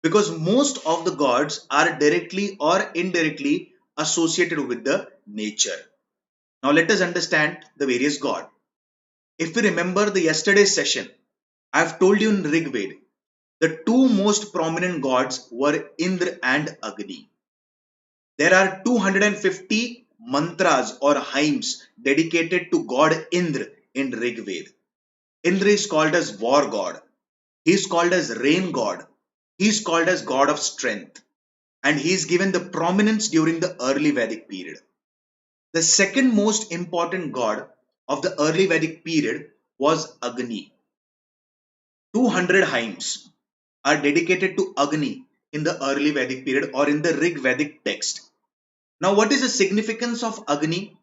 because most of the gods are directly or indirectly associated with the nature. Now let us understand the various gods. If we remember the yesterday's session, I have told you in Rig Veda, the two most prominent gods were Indra and Agni. There are 250 mantras or hymns dedicated to God Indra in Rig Veda. Indra is called as war god. He is called as rain god. He is called as god of strength. And he is given the prominence during the early Vedic period. The second most important god of the early Vedic period was Agni. 200 hymns are dedicated to Agni in the early Vedic period or in the Rig Vedic text. Now, what is the significance of Agni?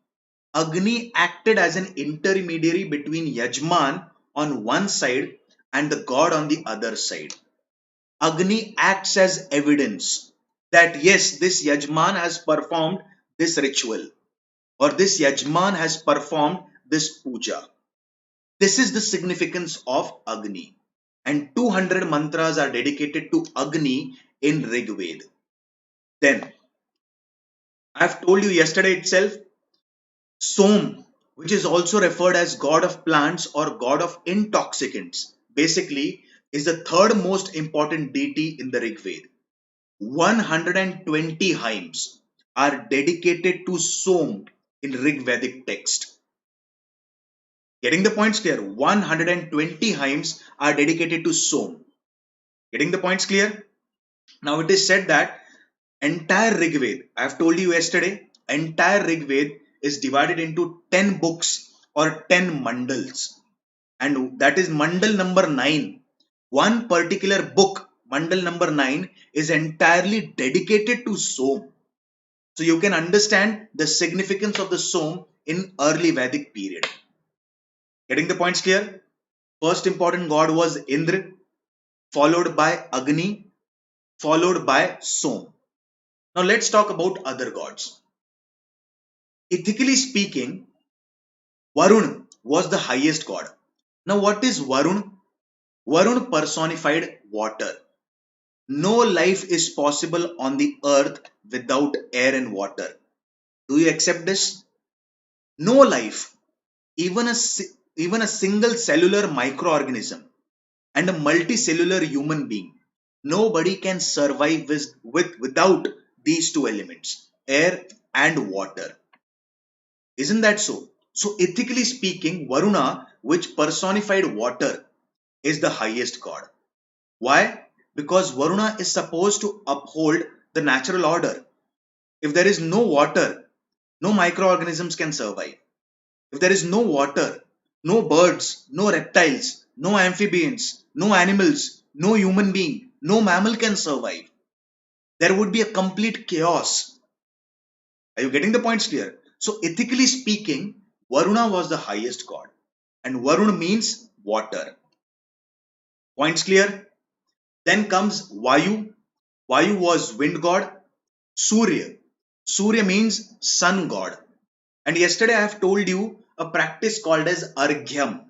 Agni acted as an intermediary between Yajman on one side and the god on the other side. Agni acts as evidence that yes, this Yajman has performed this ritual, or this Yajman has performed this puja. This is the significance of Agni. And 200 mantras are dedicated to Agni in Rig Veda. Then, I've told you yesterday itself, Som, which is also referred as god of plants or god of intoxicants, basically is the third most important deity in the Rig Veda. 120 hymns are dedicated to Som in Rig Vedic text. Getting the points clear? 120 hymns are dedicated to Som. Getting the points clear? Now it is said that entire Rig Veda, I have told you yesterday, entire Rig Veda is divided into 10 books or 10 mandals. And that is mandal number 9. One particular book, mandal number 9, is entirely dedicated to Som. So you can understand the significance of the Som in early Vedic period. Getting the points clear? First important god was Indra, followed by Agni, followed by Som. Now let's talk about other gods. Ethically speaking, Varun was the highest god. Now what is Varun? Varun personified water. No life is possible on the earth without air and water. Do you accept this? No life, even a single cellular microorganism and a multicellular human being, nobody can survive without these two elements, air and water. Isn't that so? So ethically speaking, Varuna, which personified water, is the highest god. Why? Because Varuna is supposed to uphold the natural order. If there is no water, no microorganisms can survive. If there is no water, no birds, no reptiles, no amphibians, no animals, no human being, no mammal can survive. There would be a complete chaos. Are you getting the points clear? So ethically speaking, Varuna was the highest god. And Varun means water. Points clear? Then comes Vayu. Vayu was wind god. Surya. Surya means sun god. And yesterday I have told you a practice called as Arghyam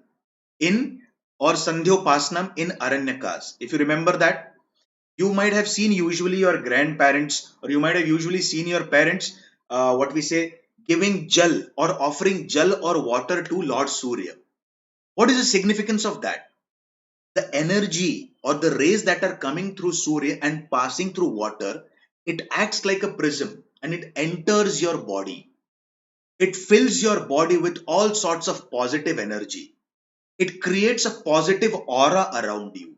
in or Sandhyopasnam in Aranyakas. If you remember that, you might have seen usually your grandparents or you might have usually seen your parents, what we say, giving jal or offering jal or water to Lord Surya. What is the significance of that? The energy or the rays that are coming through Surya and passing through water, it acts like a prism and it enters your body. It fills your body with all sorts of positive energy. It creates a positive aura around you.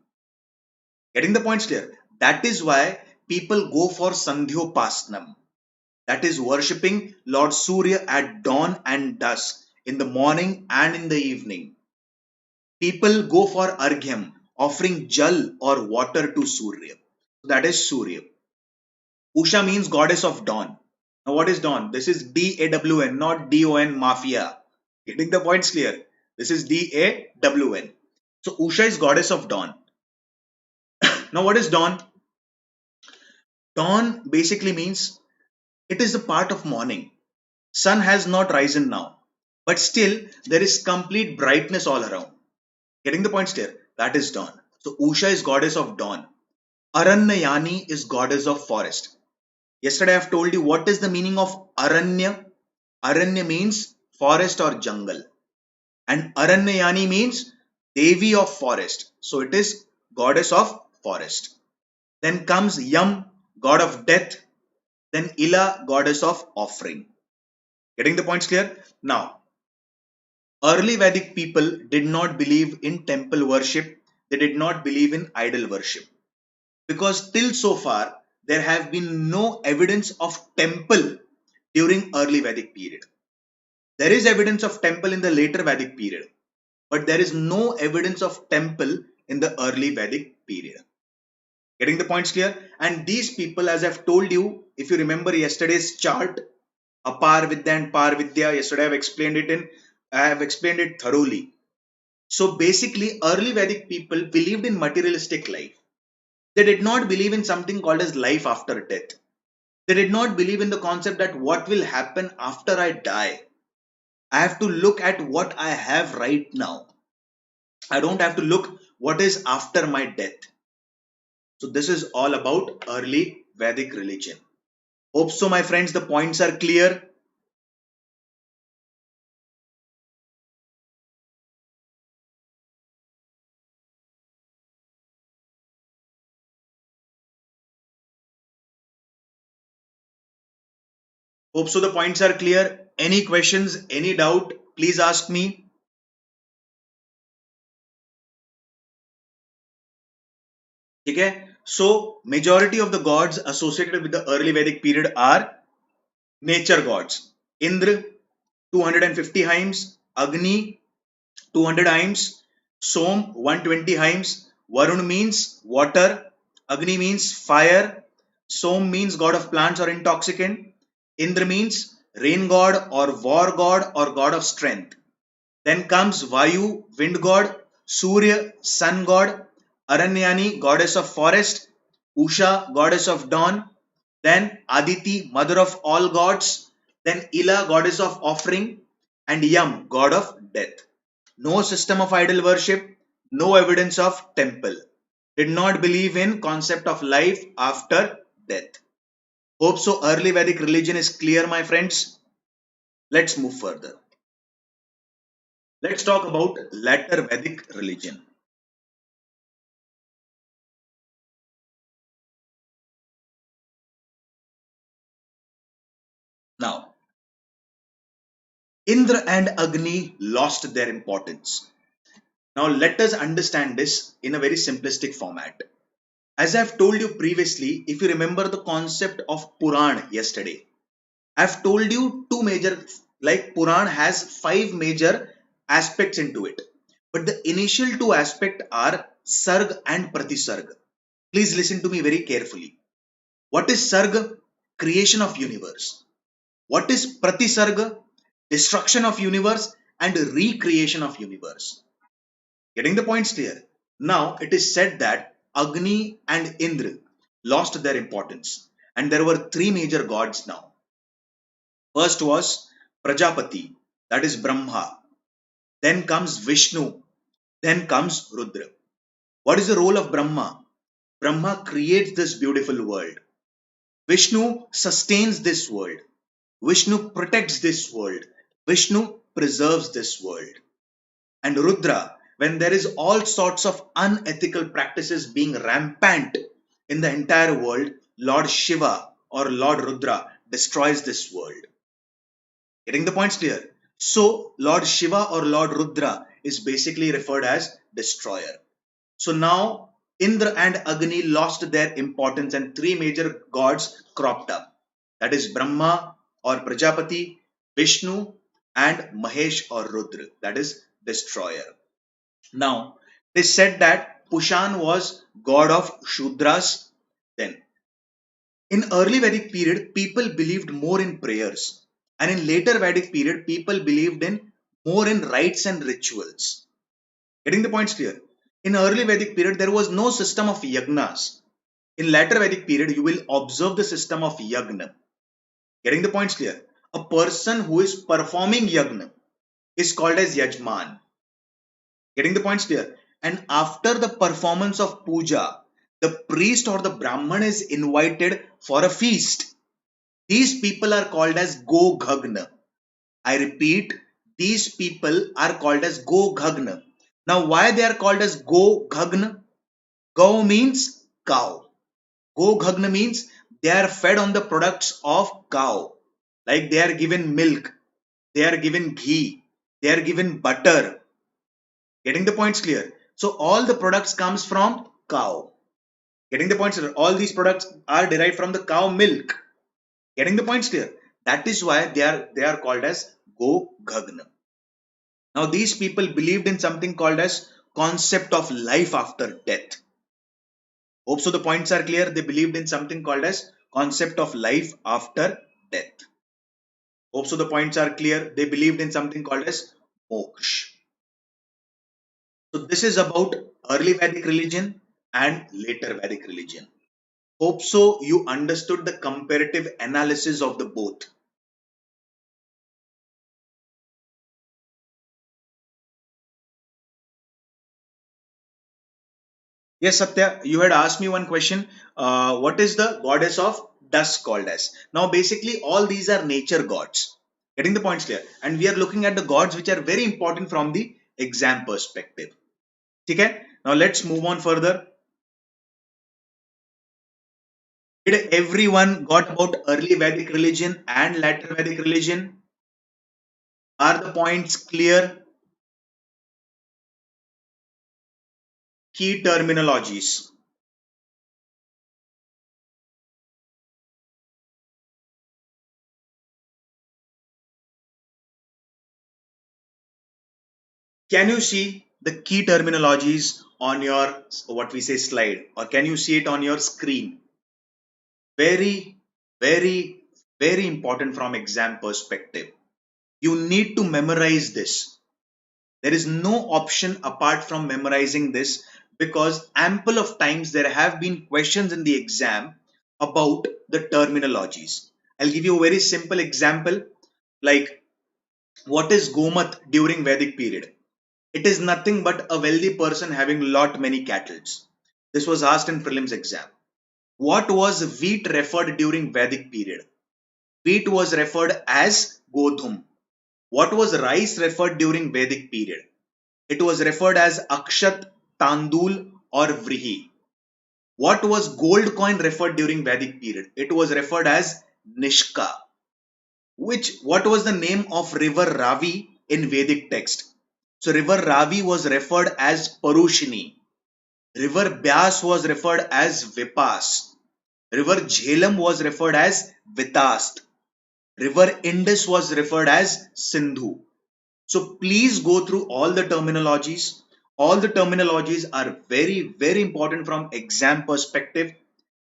Getting the points clear? That is why people go for Sandhyopasnam. That is worshipping Lord Surya at dawn and dusk, in the morning and in the evening. People go for Arghyam, offering jal or water to Surya. That is Surya. Usha means goddess of dawn. Now what is dawn? This is DAWN, not DON mafia. Getting the points clear? This is DAWN. So Usha is goddess of dawn. Now what is dawn? Dawn basically means it is a part of morning. Sun has not risen now, but still there is complete brightness all around. Getting the points clear? That is dawn. So Usha is goddess of dawn. Aranyayani is goddess of forest. Yesterday I have told you what is the meaning of Aranya. Aranya means forest or jungle. And Aranyayani means Devi of forest. So it is goddess of forest. Then comes Yam, god of death. Then Ila, goddess of offering. Getting the points clear? Now, early Vedic people did not believe in temple worship. They did not believe in idol worship. Because till so far, there have been no evidence of temple during early Vedic period. There is evidence of temple in the later Vedic period, but there is no evidence of temple in the early Vedic period. Getting the points clear? And these people, as I've told you, if you remember yesterday's chart, Apar Vidya and Par Vidya. Yesterday I have explained it thoroughly. So basically, early Vedic people believed in materialistic life. They did not believe in something called as life after death. They did not believe in the concept that what will happen after I die. I have to look at what I have right now. I don't have to look what is after my death. So this is all about early Vedic religion. Hope so, my friends, the points are clear. Hope so, the points are clear. Any questions, any doubt, please ask me. Okay? So, majority of the gods associated with the early Vedic period are nature gods. Indra, 250 hymns. Agni, 200 hymns. Som, 120 hymns. Varun means water. Agni means fire. Som means god of plants or intoxicant. Indra means rain god or war god or god of strength. Then comes Vayu, wind god, Surya, sun god, Aranyani, goddess of forest, Usha, goddess of dawn, then Aditi, mother of all gods, then Ila, goddess of offering, and Yam, god of death. No system of idol worship, no evidence of temple. Did not believe in concept of life after death. Hope so early Vedic religion is clear, my friends. Let's move further. Let's talk about later Vedic religion. Now, Indra and Agni lost their importance. Now, let us understand this in a very simplistic format. As I've told you previously, if you remember the concept of Puran yesterday, I've told you two major, like Puran has five major aspects into it. But the initial two aspects are Sarg and Pratisarg. Please listen to me very carefully. What is Sarg? Creation of universe. What is Pratisarga? Destruction of universe and recreation of universe. Getting the points clear? Now it is said that Agni and Indra lost their importance and there were three major gods now. First was Prajapati, that is Brahma. Then comes Vishnu. Then comes Rudra. What is the role of Brahma? Brahma creates this beautiful world. Vishnu sustains this world. Vishnu protects this world. Vishnu preserves this world. And Rudra, when there is all sorts of unethical practices being rampant in the entire world, Lord Shiva or Lord Rudra destroys this world. Getting the points clear? So, Lord Shiva or Lord Rudra is basically referred as destroyer. So now Indra and Agni lost their importance and three major gods cropped up. That is Brahma or Prajapati, Vishnu, and Mahesh or Rudra. That is destroyer. Now, they said that Pushan was god of Shudras. Then, in early Vedic period, people believed more in prayers, and in later Vedic period, people believed in more in rites and rituals. Getting the points clear? In early Vedic period, there was no system of yagnas. In later Vedic period, you will observe the system of yagna. Getting the points clear? A person who is performing yagna is called as yajman. Getting the points clear? And after the performance of puja, the priest or the brahman is invited for a feast. These people are called as go ghagna. I repeat, these people are called as go ghagna. Now, why they are called as go ghagna? Go means cow. Go ghagna means they are fed on the products of cow. Like they are given milk, they are given ghee, they are given butter. Getting the points clear? So all the products comes from cow. Getting the points clear? All these products are derived from the cow milk. Getting the points clear? That is why they are called as go ghagna. Now these people believed in something called as concept of life after death. Hope so the points are clear. They believed in something called as concept of life after death. Hope so the points are clear. They believed in something called as moksha. So this is about early Vedic religion and later Vedic religion. Hope so you understood the comparative analysis of the both. Yes, Satya, you had asked me one question. What is the goddess of dusk called as? Now, basically, all these are nature gods. Getting the points clear? And we are looking at the gods which are very important from the exam perspective. Okay? Now, let's move on further. Did everyone got about early Vedic religion and later Vedic religion? Are the points clear? Key terminologies. Can you see the key terminologies on your what we say slide, or can you see it on your screen? Very, very, very important from exam perspective. You need to memorize this. There is no option apart from memorizing this, because ample of times there have been questions in the exam about the terminologies. I'll give you a very simple example, like what is Gomat during Vedic period? It is nothing but a wealthy person having lot many cattle. This was asked in prelims exam. What was wheat referred during Vedic period? Wheat was referred as Godhum. What was rice referred during Vedic period? It was referred as Akshat, Tandul or Vrihi. What was gold coin referred during Vedic period? It was referred as Nishka. What was the name of river Ravi in Vedic text? So river Ravi was referred as Parushini. River Byas was referred as Vipas. River Jhelum was referred as Vitast. River Indus was referred as Sindhu. So please go through all the terminologies. All the terminologies are very, very important from exam perspective.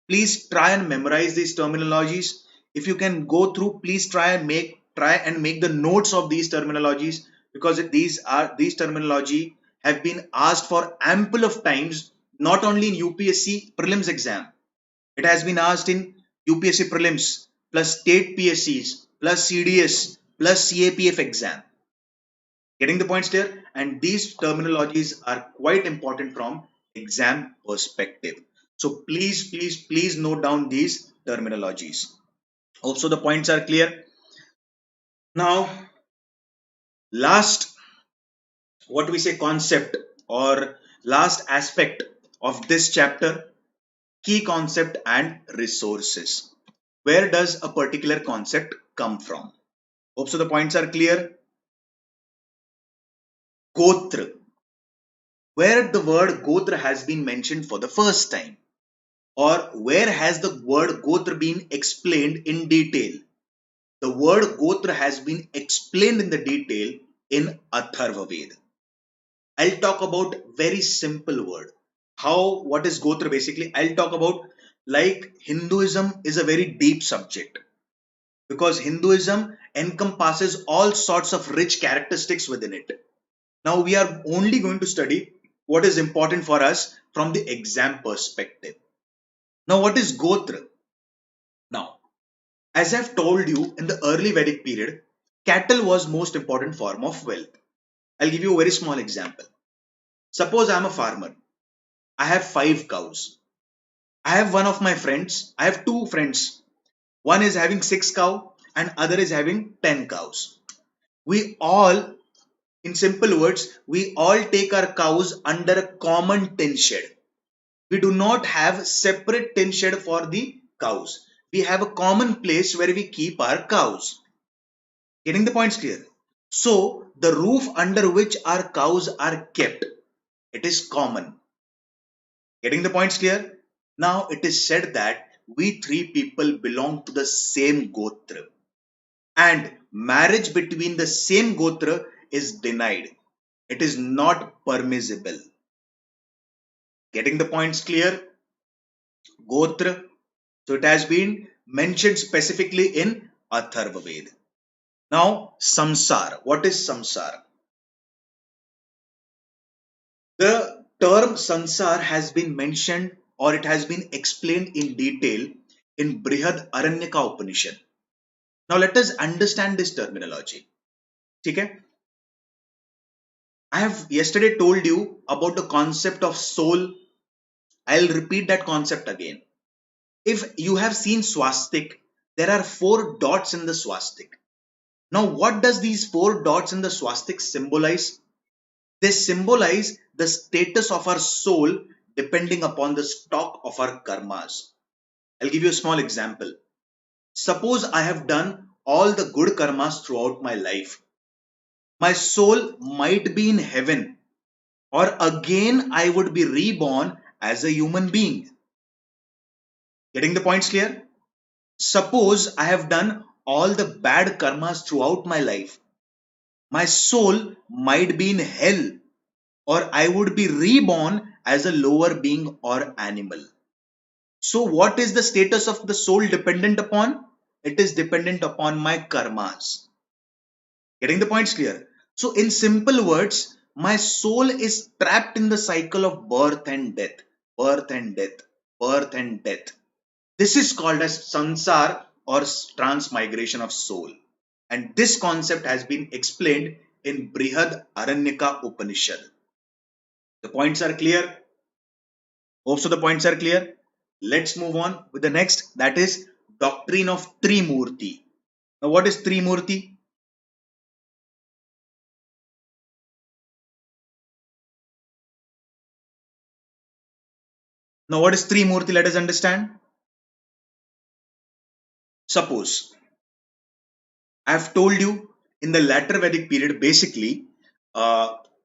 Please try and memorize these terminologies. If you can go through, please try and make the notes of these terminologies, because these terminology have been asked for ample of times, not only in UPSC prelims exam. It has been asked in UPSC prelims plus state PSCs plus CDS plus CAPF exam. Getting the points clear? And these terminologies are quite important from exam perspective. So please, please, please note down these terminologies. Hope so the points are clear. Now, last what we say concept, or last aspect of this chapter, key concept and resources. Where does a particular concept come from? Hope so the points are clear. Gotra. Where the word Gotra has been mentioned for the first time, or where has the word Gotra been explained in detail? The word Gotra has been explained in the detail in Atharva Ved. I'll talk about very simple word. What is Gotra basically? I'll talk about, like, Hinduism is a very deep subject, because Hinduism encompasses all sorts of rich characteristics within it. Now we are only going to study what is important for us from the exam perspective. Now, what is Gotra? Now, as I've told you, in the early Vedic period, cattle was most important form of wealth. I'll give you a very small example. Suppose I'm a farmer. I have 5 cows. I have one of my friends. I have two friends. One is having 6 cow and other is having 10 cows. We all, in simple words, we all take our cows under a common tin shed. We do not have separate tin shed for the cows. We have a common place where we keep our cows. Getting the points clear? So the roof under which our cows are kept, it is common. Getting the points clear? Now it is said that we three people belong to the same Gotra, and marriage between the same Gotra is denied. It is not permissible. Getting the points clear? Gotra. So it has been mentioned specifically in Atharva Ved. Now, samsar. What is samsar? The term sansar has been mentioned or it has been explained in detail in Brihad Aranyaka Upanishad. Now let us understand this terminology. Okay? I have yesterday told you about the concept of soul. I'll repeat that concept again. If you have seen swastik, there are four dots in the swastik. Now what does these four dots in the swastik symbolize? They symbolize the status of our soul depending upon the stock of our karmas. I'll give you a small example. Suppose I have done all the good karmas throughout my life. My soul might be in heaven, or again I would be reborn as a human being. Getting the points clear? Suppose I have done all the bad karmas throughout my life. My soul might be in hell, or I would be reborn as a lower being or animal. So, what is the status of the soul dependent upon? It is dependent upon my karmas. Getting the points clear? So, in simple words, my soul is trapped in the cycle of birth and death, birth and death, birth and death. This is called as sansar or transmigration of soul. And this concept has been explained in Brihad Aranyaka Upanishad. The points are clear. Hope so the points are clear. Let's move on with the next, that is doctrine of Trimurti. Now, what is Trimurti? Now, what is Trimurti? Let us understand. Suppose I have told you in the latter Vedic period, basically,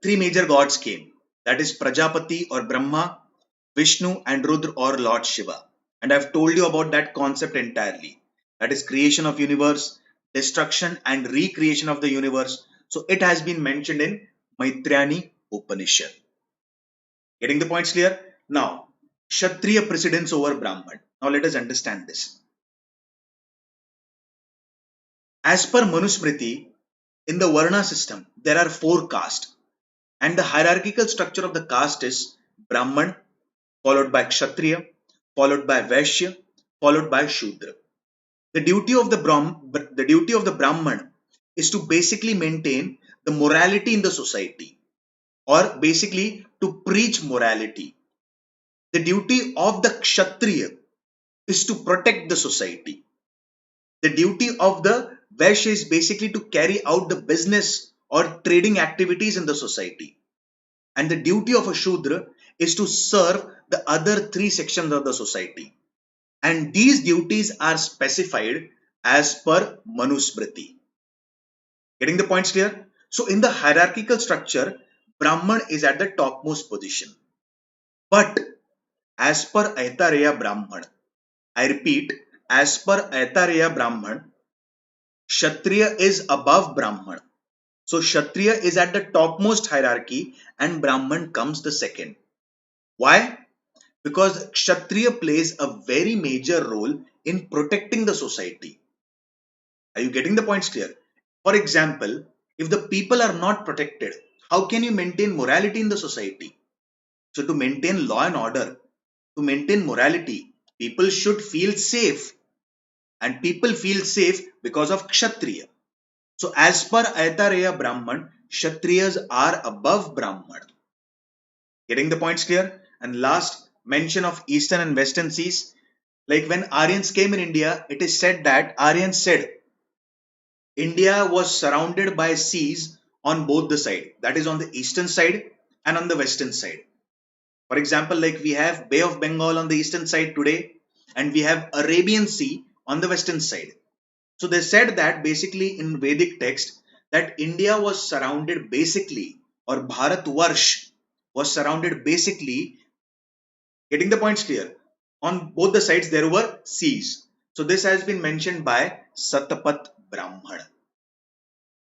three major gods came. That is Prajapati or Brahma, Vishnu, and Rudra or Lord Shiva. And I've told you about that concept entirely. That is creation of universe, destruction, and recreation of the universe. So it has been mentioned in Maitrayani Upanishad. Getting the points clear? Now, Kshatriya precedence over Brahman. Now let us understand this. As per Manusmriti, in the Varna system, there are four castes, and the hierarchical structure of the caste is Brahman, followed by Kshatriya, followed by Vaishya, followed by Shudra. The duty of the Brahman is to basically maintain the morality in the society, or basically to preach morality. The duty of the Kshatriya is to protect the society. The duty of the Vaishya is basically to carry out the business or trading activities in the society. And the duty of a Shudra is to serve the other three sections of the society. And these duties are specified as per Manusmriti. Getting the points clear? So in the hierarchical structure, Brahman is at the topmost position. But as per Aitareya Brahman, I repeat, as per Aitareya Brahman, Kshatriya is above Brahman. So Kshatriya is at the topmost hierarchy and Brahman comes the second. Why? Because Kshatriya plays a very major role in protecting the society. Are you getting the points clear? For example, if the people are not protected, how can you maintain morality in the society? So to maintain law and order, to maintain morality, people should feel safe. And people feel safe because of Kshatriya. So as per Aitareya Brahman, Kshatriyas are above Brahman. Getting the points clear? And last, mention of Eastern and Western seas. Like when Aryans came in India, it is said that Aryans said India was surrounded by seas on both the side. That is on the eastern side and on the western side. For example, like we have Bay of Bengal on the eastern side today and we have Arabian Sea on the western side. So they said that basically in Vedic text that India was surrounded basically, or Bharatvarsh was surrounded basically, getting the points clear. On both the sides there were seas. So this has been mentioned by Satapat Brahman.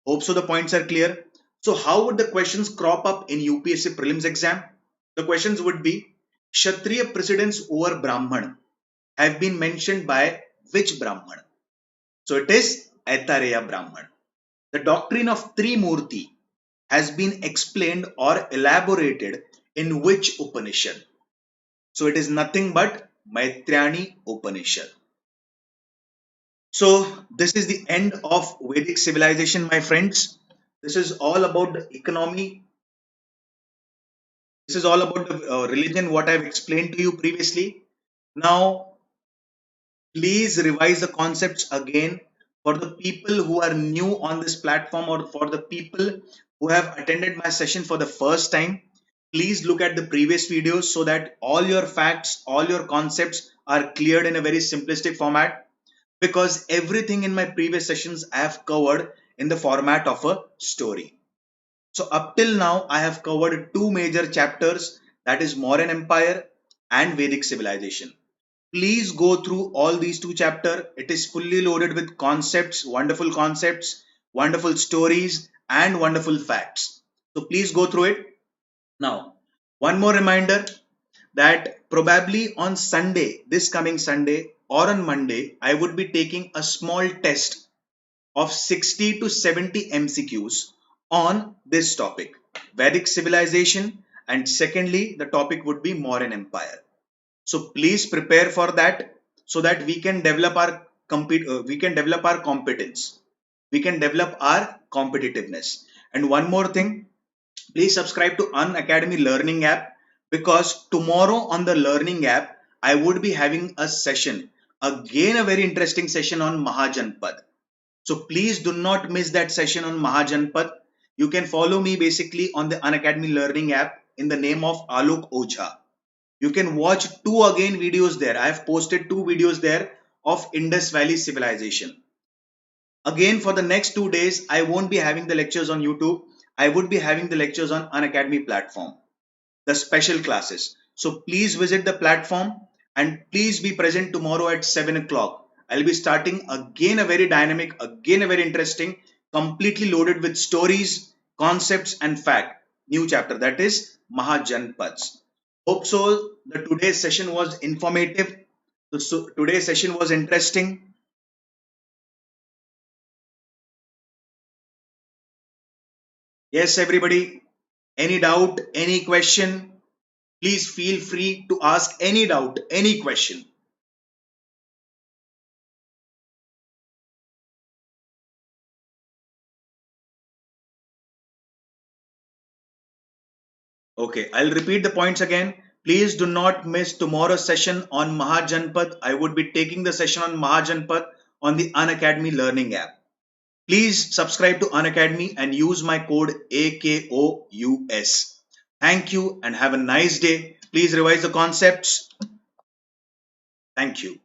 Hope so the points are clear. So how would the questions crop up in UPSC prelims exam? The questions would be Kshatriya precedence over Brahman have been mentioned by which Brahman? So it is Aitareya Brahman. The doctrine of Trimurti has been explained or elaborated in which Upanishad? So it is nothing but Maitrayani Upanishad. So this is the end of Vedic civilization, my friends. This is all about the economy. This is all about the religion, what I've explained to you previously. Now, please revise the concepts again for the people who are new on this platform or for the people who have attended my session for the first time. Please look at the previous videos so that all your facts, all your concepts are cleared in a very simplistic format, because everything in my previous sessions I have covered in the format of a story. So up till now, I have covered two major chapters, that is Mauryan Empire and Vedic Civilization. Please go through all these two chapters. It is fully loaded with concepts, wonderful stories, and wonderful facts. So please go through it. Now, one more reminder that probably on Sunday, this coming Sunday or on Monday, I would be taking a small test of 60 to 70 MCQs on this topic, Vedic civilization, and secondly, the topic would be Mauryan Empire. So please prepare for that so that we can develop our competence, we can develop our competitiveness. And one more thing, please subscribe to Unacademy Learning app, because tomorrow on the Learning app, I would be having a session, again a very interesting session on Mahajanpad. So please do not miss that session on Mahajanpad. You can follow me basically on the Unacademy Learning app in the name of Alok Ojha. You can watch two again videos there. I have posted two videos there of Indus Valley civilization. Again, for the next 2 days, I won't be having the lectures on YouTube. I would be having the lectures on Unacademy platform, the special classes. So please visit the platform and please be present tomorrow at 7 o'clock. I'll be starting again a very dynamic, again a very interesting, completely loaded with stories, concepts and fact, new chapter, that is Mahajanpads. Hope so. The today's session was informative. So today's session was interesting. Yes, everybody. Any doubt, any question? Please feel free to ask any doubt, any question. Okay, I'll repeat the points again. Please do not miss tomorrow's session on Mahajanpad. I would be taking the session on Mahajanpad on the Unacademy Learning app. Please subscribe to Unacademy and use my code AKOUS. Thank you and have a nice day. Please revise the concepts. Thank you.